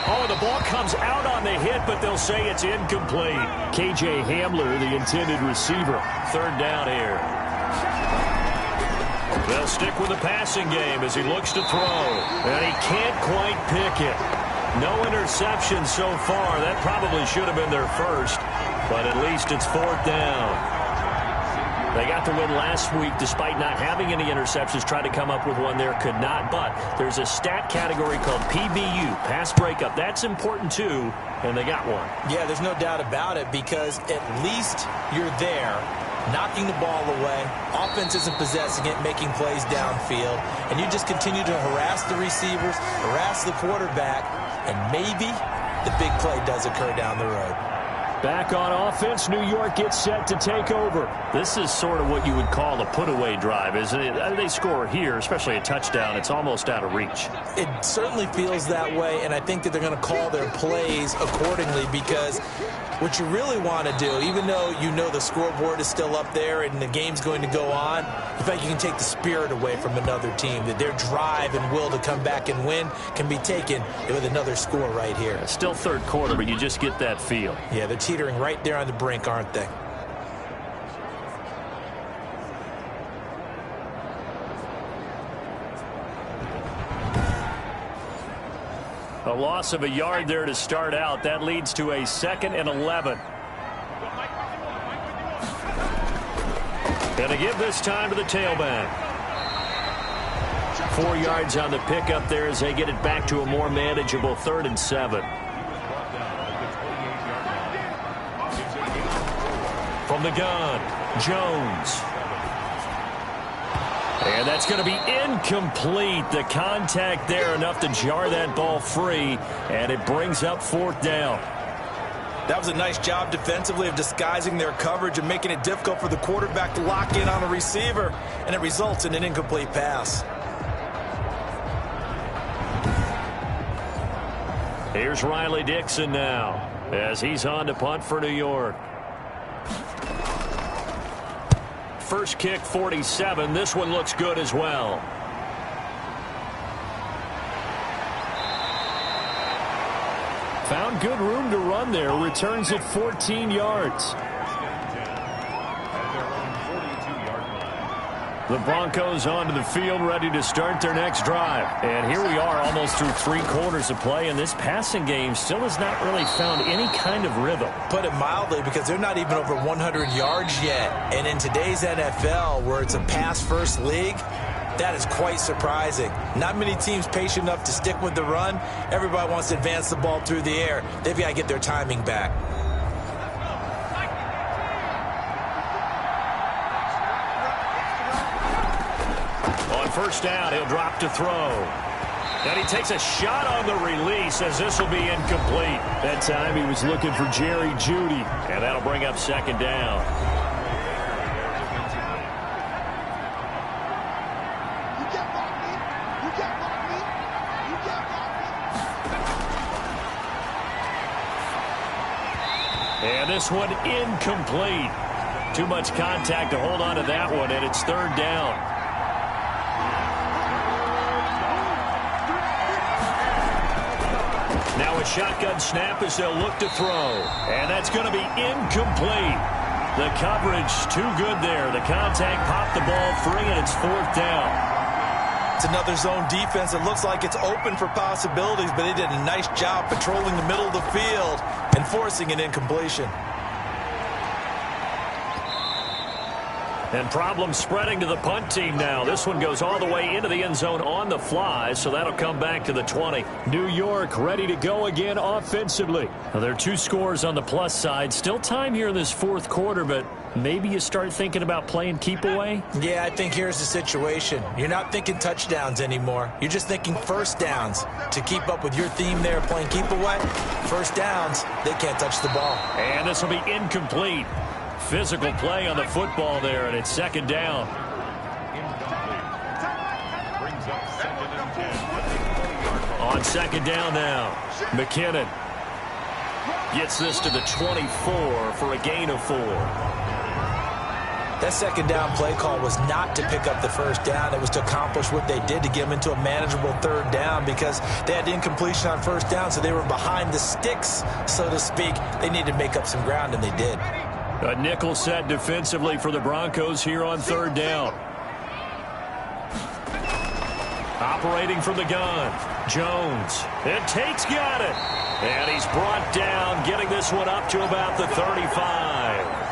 Oh, the the ball comes out on the hit, but they'll say it's incomplete. K.J. Hamler, the intended receiver. Third down here. They'll stick with the passing game as he looks to throw. And he can't quite pick it. No interceptions so far. That probably should have been their first, but at least it's fourth down. They got the win last week despite not having any interceptions. Tried to come up with one there, could not. But there's a stat category called PBU, pass breakup. That's important too, and they got one. Yeah, there's no doubt about it because at least you're there, knocking the ball away. Offense isn't possessing it, making plays downfield. And you just continue to harass the receivers, harass the quarterback, and maybe the big play does occur down the road. Back on offense, New York gets set to take over. This is sort of what you would call a put-away drive, isn't it? They score here, especially a touchdown. It's almost out of reach. It certainly feels that way, and I think that they're going to call their plays accordingly because what you really want to do, even though you know the scoreboard is still up there and the game's going to go on, in fact, you can take the spirit away from another team, that their drive and will to come back and win can be taken with another score right here. Still third quarter, but you just get that feel. Yeah, they're teetering right there on the brink, aren't they? A loss of a yard there to start out. That leads to a 2nd and 11. Going to give this time to the tailback. 4 yards on the pickup there as they get it back to a more manageable 3rd and 7. From the gun, Jones. And that's going to be incomplete. The contact there enough to jar that ball free, and it brings up 4th down. That was a nice job defensively of disguising their coverage and making it difficult for the quarterback to lock in on a receiver, and it results in an incomplete pass. Here's Riley Dixon now as he's on to punt for New York. First kick, 47. This one looks good as well. Found good room to run there. Returns at 14 yards. The Broncos onto the field, ready to start their next drive. And here we are almost through 3 quarters of play, and this passing game still has not really found any kind of rhythm. Put it mildly, because they're not even over 100 yards yet. And in today's NFL, where it's a pass-first league, that is quite surprising. Not many teams patient enough to stick with the run. Everybody wants to advance the ball through the air. They've got to get their timing back. First down, he'll drop to throw. And he takes a shot on the release as this will be incomplete. That time he was looking for Jerry Jeudy, and that'll bring up 2nd down. And this one incomplete. Too much contact to hold on to that one, and it's 3rd down. Now a shotgun snap as they'll look to throw. And that's going to be incomplete. The coverage too good there. The contact popped the ball free, and it's 4th down. It's another zone defense. It looks like it's open for possibilities, but they did a nice job patrolling the middle of the field and forcing an incompletion. And problems spreading to the punt team now. This one goes all the way into the end zone on the fly, so that'll come back to the 20. New York ready to go again offensively. Now, there are 2 scores on the plus side. Still time here in this 4th quarter, but maybe you start thinking about playing keep away? Yeah, I think here's the situation. You're not thinking touchdowns anymore. You're just thinking first downs. To keep up with your theme there, playing keep away, first downs, they can't touch the ball. And this will be incomplete. Physical play on the football there, and it's 2nd down. On 2nd down now, McKinnon gets this to the 24 for a gain of 4. That second down play call was not to pick up the first down. It was to accomplish what they did, to get them into a manageable third down, because they had incompletion on first down, so they were behind the sticks, so to speak. They needed to make up some ground, and they did. A nickel set defensively for the Broncos here on third down. Operating from the gun, Jones. And Tate's got it. And he's brought down, getting this one up to about the 35.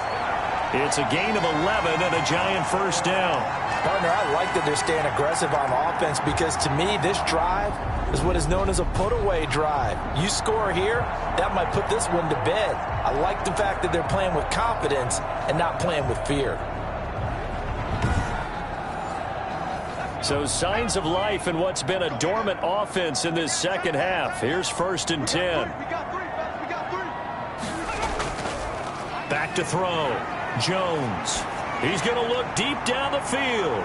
It's a gain of 11 and a Giant first down. Partner, I like that they're staying aggressive on offense, because to me, this drive is what is known as a put-away drive. You score here, that might put this one to bed. I like the fact that they're playing with confidence and not playing with fear. So signs of life in what's been a dormant offense in this second half. Here's 1st and 10. Back to throw. Jones. He's going to look deep down the field.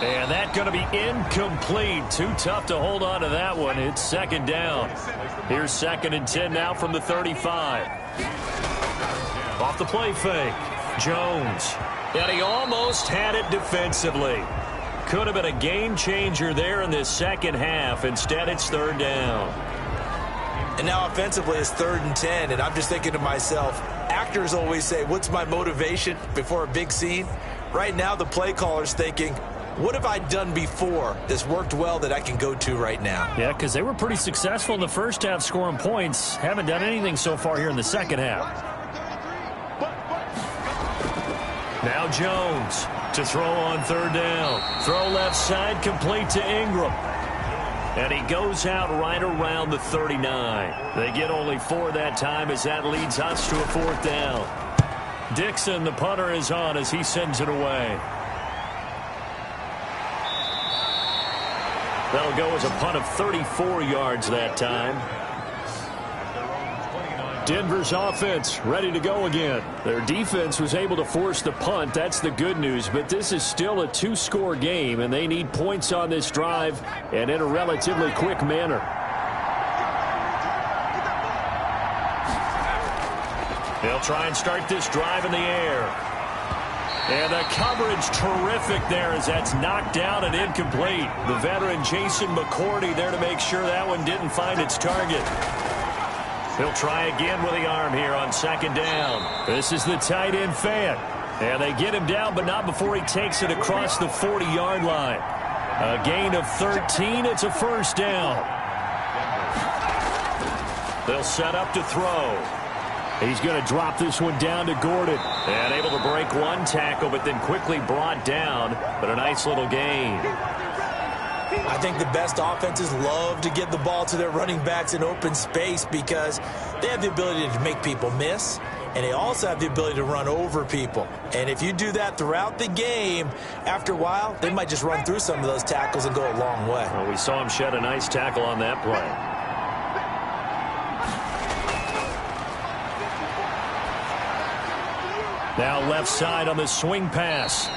And that's going to be incomplete. Too tough to hold on to that one. It's second down. Here's 2nd and 10 now from the 35. Off the play fake. Jones. And he almost had it defensively. Could have been a game changer there in this second half. Instead, it's third down. And now offensively, it's 3rd and 10, and I'm just thinking to myself, actors always say, what's my motivation before a big scene? Right now, the play caller's thinking, what have I done before that's worked well that I can go to right now? Yeah, because they were pretty successful in the first half scoring points. Haven't done anything so far here in the second half. Now Jones to throw on third down. Throw left side, complete to Ingram. And he goes out right around the 39. They get only 4 that time, as that leads us to a 4th down. Dixon, the punter, is on as he sends it away. That'll go as a punt of 34 yards that time. Denver's offense ready to go again. Their defense was able to force the punt. That's the good news. But this is still a 2-score game, and they need points on this drive and in a relatively quick manner. They'll try and start this drive in the air. And the coverage terrific there as that's knocked down and incomplete. The veteran Jason McCourty there to make sure that one didn't find its target. He'll try again with the arm here on 2nd down. This is the tight end Fant. And they get him down, but not before he takes it across the 40-yard line. A gain of 13. It's a 1st down. They'll set up to throw. He's going to drop this one down to Gordon. And able to break one tackle, but then quickly brought down. But a nice little gain. I think the best offenses love to get the ball to their running backs in open space, because they have the ability to make people miss, and they also have the ability to run over people. And if you do that throughout the game, after a while, they might just run through some of those tackles and go a long way. Well, we saw him shed a nice tackle on that play. Now left side on the swing pass.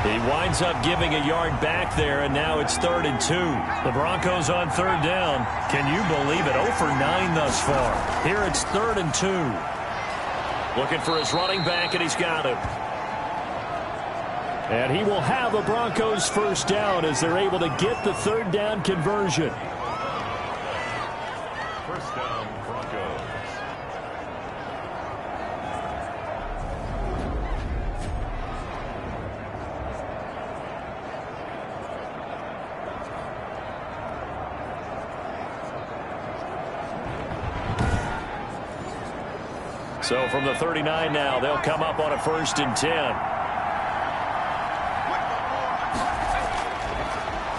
He winds up giving a yard back there, and now it's 3rd and 2. The Broncos on 3rd down. Can you believe it? 0 for 9 thus far. Here it's 3rd and 2. Looking for his running back, and he's got him. And he will have the Broncos first down as they're able to get the 3rd down conversion. First down, Broncos. So from the 39 now, they'll come up on a 1st and 10.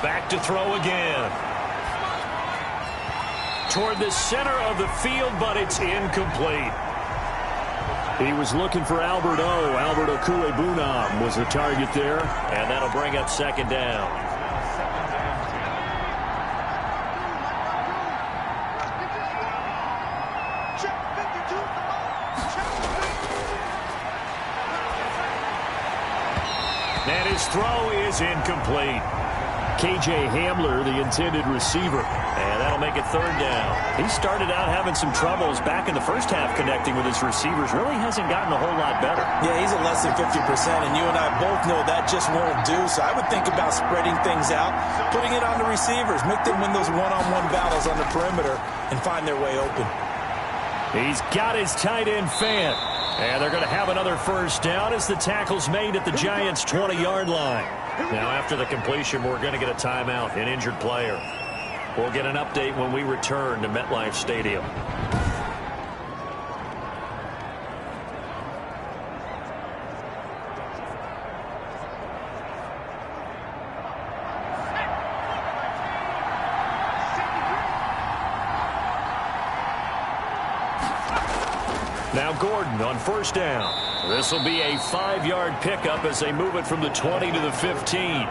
Back to throw again. Toward the center of the field, but it's incomplete. He was looking for Albert O. Albert Okuebunam was the target there, and that'll bring up 2nd down. And his throw is incomplete. K.J. Hamler, the intended receiver. And that'll make it third down. He started out having some troubles back in the first half connecting with his receivers. Really hasn't gotten a whole lot better. Yeah, he's at less than 50%, and you and I both know that just won't do. So I would think about spreading things out, putting it on the receivers, make them win those one-on-one battles on the perimeter, and find their way open. He's got his tight end Fant. And they're going to have another first down as the tackle's made at the Giants' 20-yard line. Now, after the completion, we're going to get a timeout, an injured player. We'll get an update when we return to MetLife Stadium. Now Gordon on first down. This will be a 5-yard pickup as they move it from the 20 to the 15.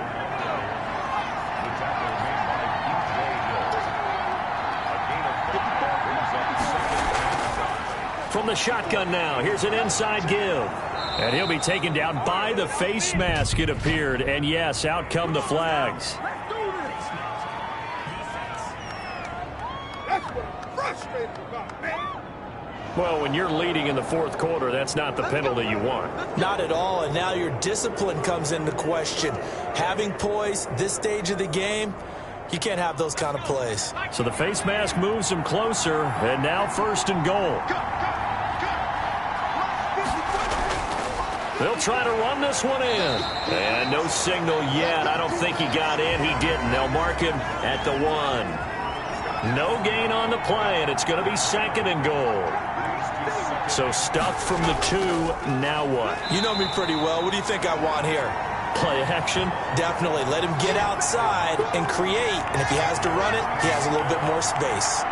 From the shotgun now, here's an inside give. And he'll be taken down by the face mask, it appeared. And yes, out come the flags. That's what I'm frustrated about, man. Well, when you're leading in the fourth quarter, that's not the penalty you want. Not at all, and now your discipline comes into question. Having poise this stage of the game, you can't have those kind of plays. So the face mask moves him closer, and now first and goal. They'll try to run this one in. And no signal yet. I don't think he got in. He didn't. They'll mark him at the 1. No gain on the play, and it's going to be second and goal. So stuffed from the 2, now what? You know me pretty well. What do you think I want here? Play action? Definitely. Let him get outside and create. And if he has to run it, he has a little bit more space.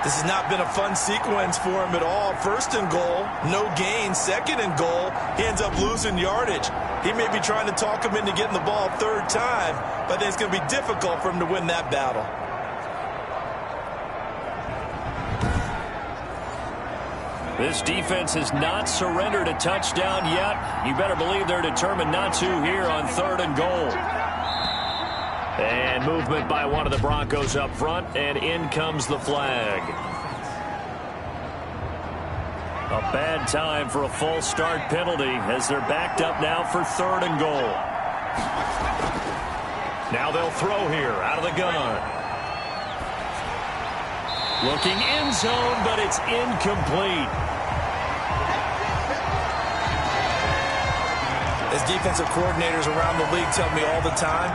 This has not been a fun sequence for him at all. First and goal, no gain. Second and goal, he ends up losing yardage. He may be trying to talk him into getting the ball third time, but it's going to be difficult for him to win that battle. This defense has not surrendered a touchdown yet. You better believe they're determined not to here on third and goal. And movement by one of the Broncos up front, and in comes the flag. A bad time for a false start penalty as they're backed up now for third and goal. Now they'll throw here out of the gun. Looking end zone, but it's incomplete. As defensive coordinators around the league tell me all the time,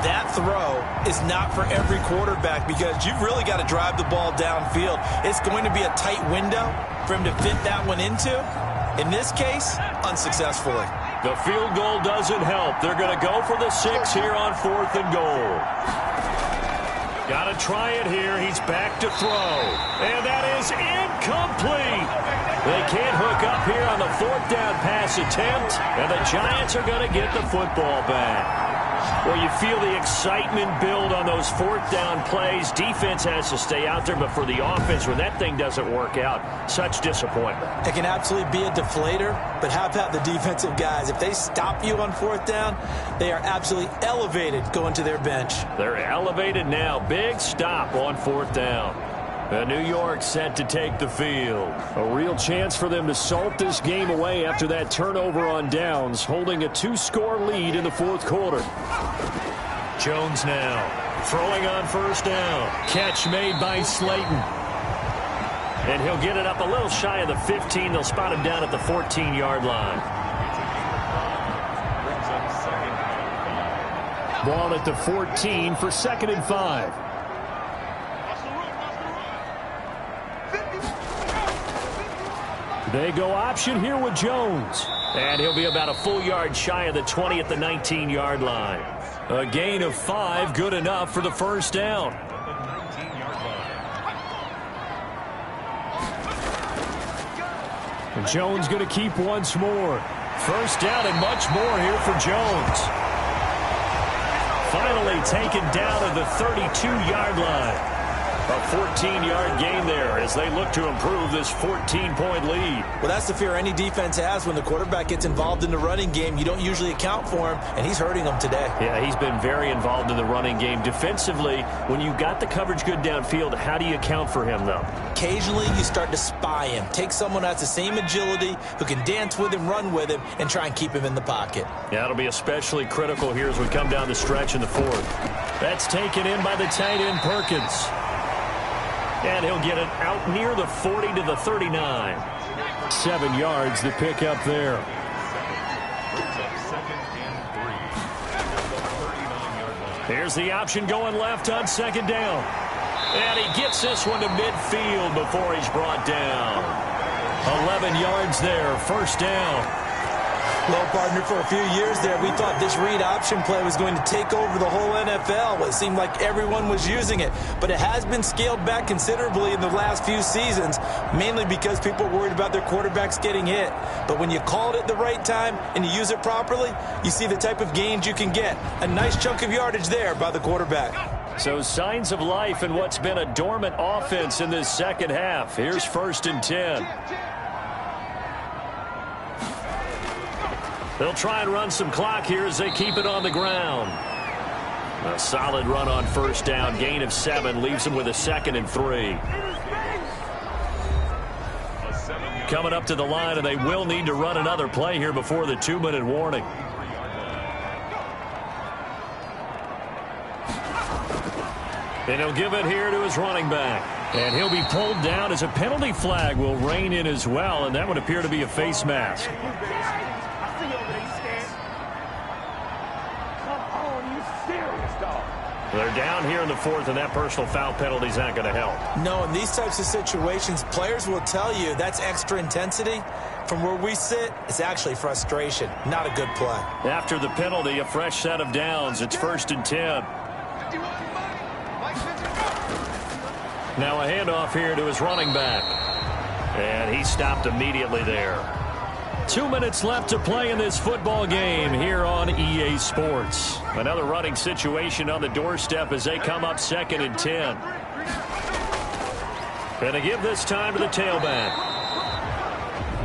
that throw is not for every quarterback because you've really got to drive the ball downfield. It's going to be a tight window for him to fit that one into. In this case, unsuccessfully. The field goal doesn't help. They're going to go for the 6 here on fourth and goal. Got to try it here. He's back to throw. And that is incomplete. They can't hook up here on the fourth down pass attempt. And the Giants are going to get the football back. Well, you feel the excitement build on those fourth down plays. Defense has to stay out there, but for the offense, when that thing doesn't work out, such disappointment. It can absolutely be a deflator, but how about the defensive guys? If they stop you on fourth down, they are absolutely elevated going to their bench. They're elevated now. Big stop on fourth down. New York set to take the field. A real chance for them to salt this game away after that turnover on downs, holding a 2-score lead in the fourth quarter. Jones now throwing on first down. Catch made by Slayton. And he'll get it up a little shy of the 15. They'll spot him down at the 14-yard line. Ball at the 14 for 2nd and 5. They go option here with Jones. And he'll be about a full yard shy of the 20 at the 19-yard line. A gain of 5, good enough for the first down. And Jones going to keep once more. First down and much more here for Jones. Finally taken down at the 32-yard line. A 14-yard gain there as they look to improve this 14-point lead. Well, that's the fear any defense has when the quarterback gets involved in the running game. You don't usually account for him, and he's hurting them today. Yeah, he's been very involved in the running game. Defensively, when you got the coverage good downfield, how do you account for him, though? Occasionally, you start to spy him. Take someone that's the same agility, who can dance with him, run with him, and try and keep him in the pocket. Yeah, it'll be especially critical here as we come down the stretch in the fourth. That's taken in by the tight end, Perkins. And he'll get it out near the 40 to the 39. 7 yards to pick up there. Here's the option going left on second down. And he gets this one to midfield before he's brought down. 11 yards there, first down. Well, partner, for a few years there, we thought this read option play was going to take over the whole NFL. It seemed like everyone was using it, but it has been scaled back considerably in the last few seasons, mainly because people are worried about their quarterbacks getting hit. But when you call it at the right time and you use it properly, you see the type of gains you can get. A nice chunk of yardage there by the quarterback. So signs of life in what's been a dormant offense in this second half. Here's 1st and 10. They'll try and run some clock here as they keep it on the ground. A solid run on first down. Gain of 7 leaves them with a 2nd and 3. Coming up to the line, and they will need to run another play here before the 2-minute warning. And he'll give it here to his running back. And he'll be pulled down as a penalty flag will rein in as well, and that would appear to be a face mask. They're down here in the fourth, and that personal foul penalty is not going to help. No, in these types of situations, players will tell you that's extra intensity. From where we sit, it's actually frustration. Not a good play. After the penalty, a fresh set of downs. It's 1st and 10. Now a handoff here to his running back. And he stopped immediately there. 2 minutes left to play in this football game here on EA Sports. Another running situation on the doorstep as they come up 2nd and 10. Going to give this time to the tailback.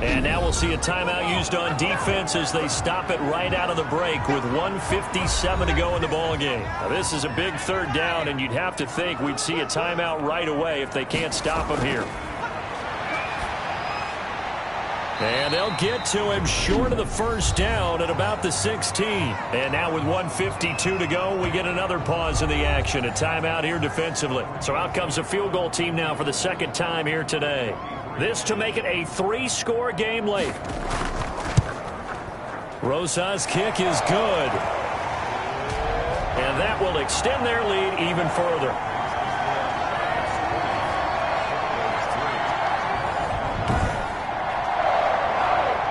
And now we'll see a timeout used on defense as they stop it right out of the break with 1:57 to go in the ball game. Now this is a big 3rd down, and you'd have to think we'd see a timeout right away if they can't stop him here. And they'll get to him short of the 1st down at about the 16. And now with 1:52 to go, we get another pause in the action. A timeout here defensively. So out comes a field goal team now for the 2nd time here today. This to make it a 3-score game late. Rosa's kick is good. And that will extend their lead even further.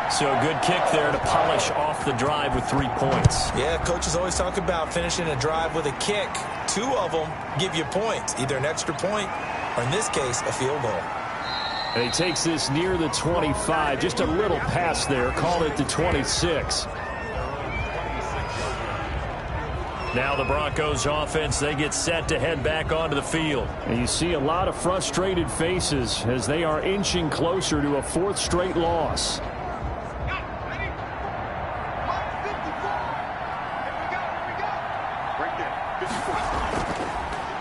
So a good kick there to polish off the drive with 3 points. Yeah, coaches always talk about finishing a drive with a kick. 2 of them give you points, either an extra point or, in this case, a field goal. And he takes this near the 25. Just a little pass there. Called it the 26. Now the Broncos offense, they get set to head back onto the field. And you see a lot of frustrated faces as they are inching closer to a 4th straight loss.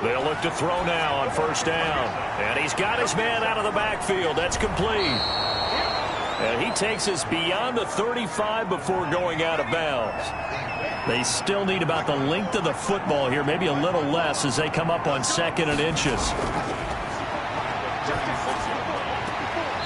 They'll look to throw now on 1st down. And he's got his man out of the backfield. That's complete. And he takes us beyond the 35 before going out of bounds. They still need about the length of the football here, maybe a little less as they come up on 2nd and inches.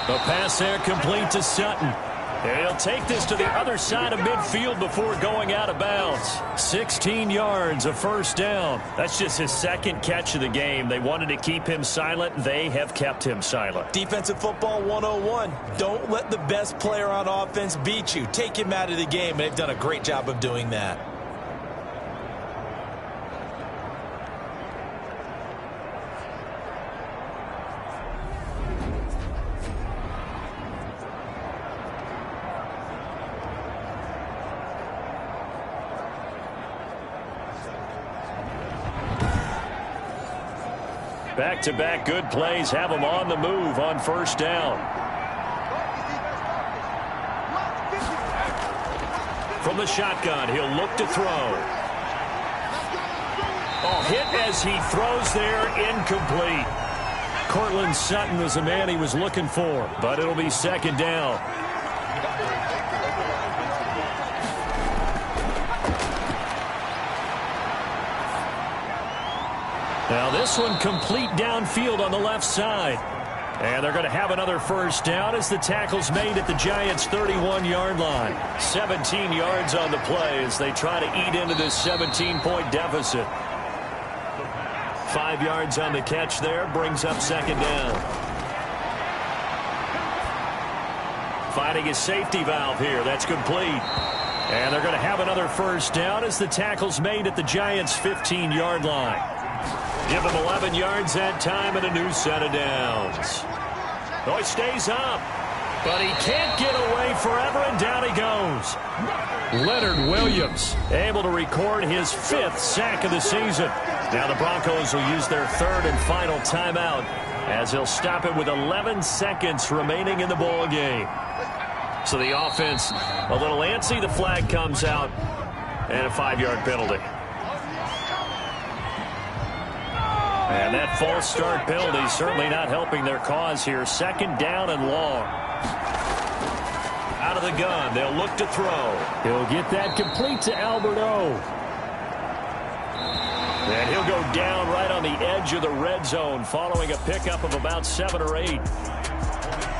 The pass there complete to Sutton. And he'll take this to the other side of midfield before going out of bounds. 16 yards, a 1st down. That's just his 2nd catch of the game. They wanted to keep him silent. They have kept him silent. Defensive football 101. Don't let the best player on offense beat you. Take him out of the game, and they've done a great job of doing that. Back-to-back good plays have them on the move on first down. From the shotgun, he'll look to throw. Oh, hit as he throws there, incomplete. Cortland Sutton was the man he was looking for, but it'll be second down. Now this one complete downfield on the left side. And they're going to have another first down as the tackle's made at the Giants' 31-yard line. 17 yards on the play as they try to eat into this 17-point deficit. 5 yards on the catch there, brings up second down. Finding his safety valve here, that's complete. And they're going to have another first down as the tackle's made at the Giants' 15-yard line. Give them 11 yards that time and a new set of downs. Oh, he stays up, but he can't get away forever, and down he goes. Leonard Williams able to record his 5th sack of the season. Now the Broncos will use their 3rd and final timeout as they'll stop it with 11 seconds remaining in the ball game. So the offense a little antsy. The flag comes out and a 5-yard penalty. And that false start penalty certainly not helping their cause here. Second down and long. Out of the gun, they'll look to throw. He'll get that complete to Albert O. And he'll go down right on the edge of the red zone following a pickup of about 7 or 8.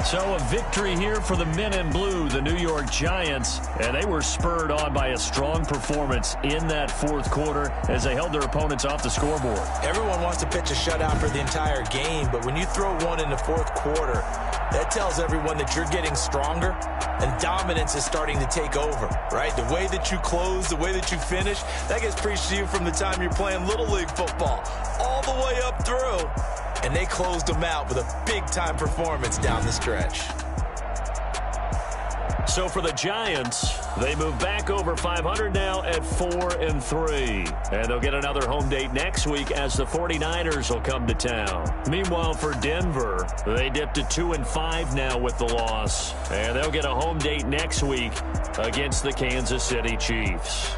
So a victory here for the men in blue, the New York Giants, and they were spurred on by a strong performance in that 4th quarter as they held their opponents off the scoreboard. Everyone wants to pitch a shutout for the entire game, but when you throw one in the 4th quarter, that tells everyone that you're getting stronger and dominance is starting to take over, right? The way that you close, the way that you finish, that gets preached to you from the time you're playing Little League football all the way up through. And they closed them out with a big-time performance down the stretch. So for the Giants, they move back over 500 now at 4-3. And they'll get another home date next week as the 49ers will come to town. Meanwhile, for Denver, they dipped to 2-5 now with the loss. And they'll get a home date next week against the Kansas City Chiefs.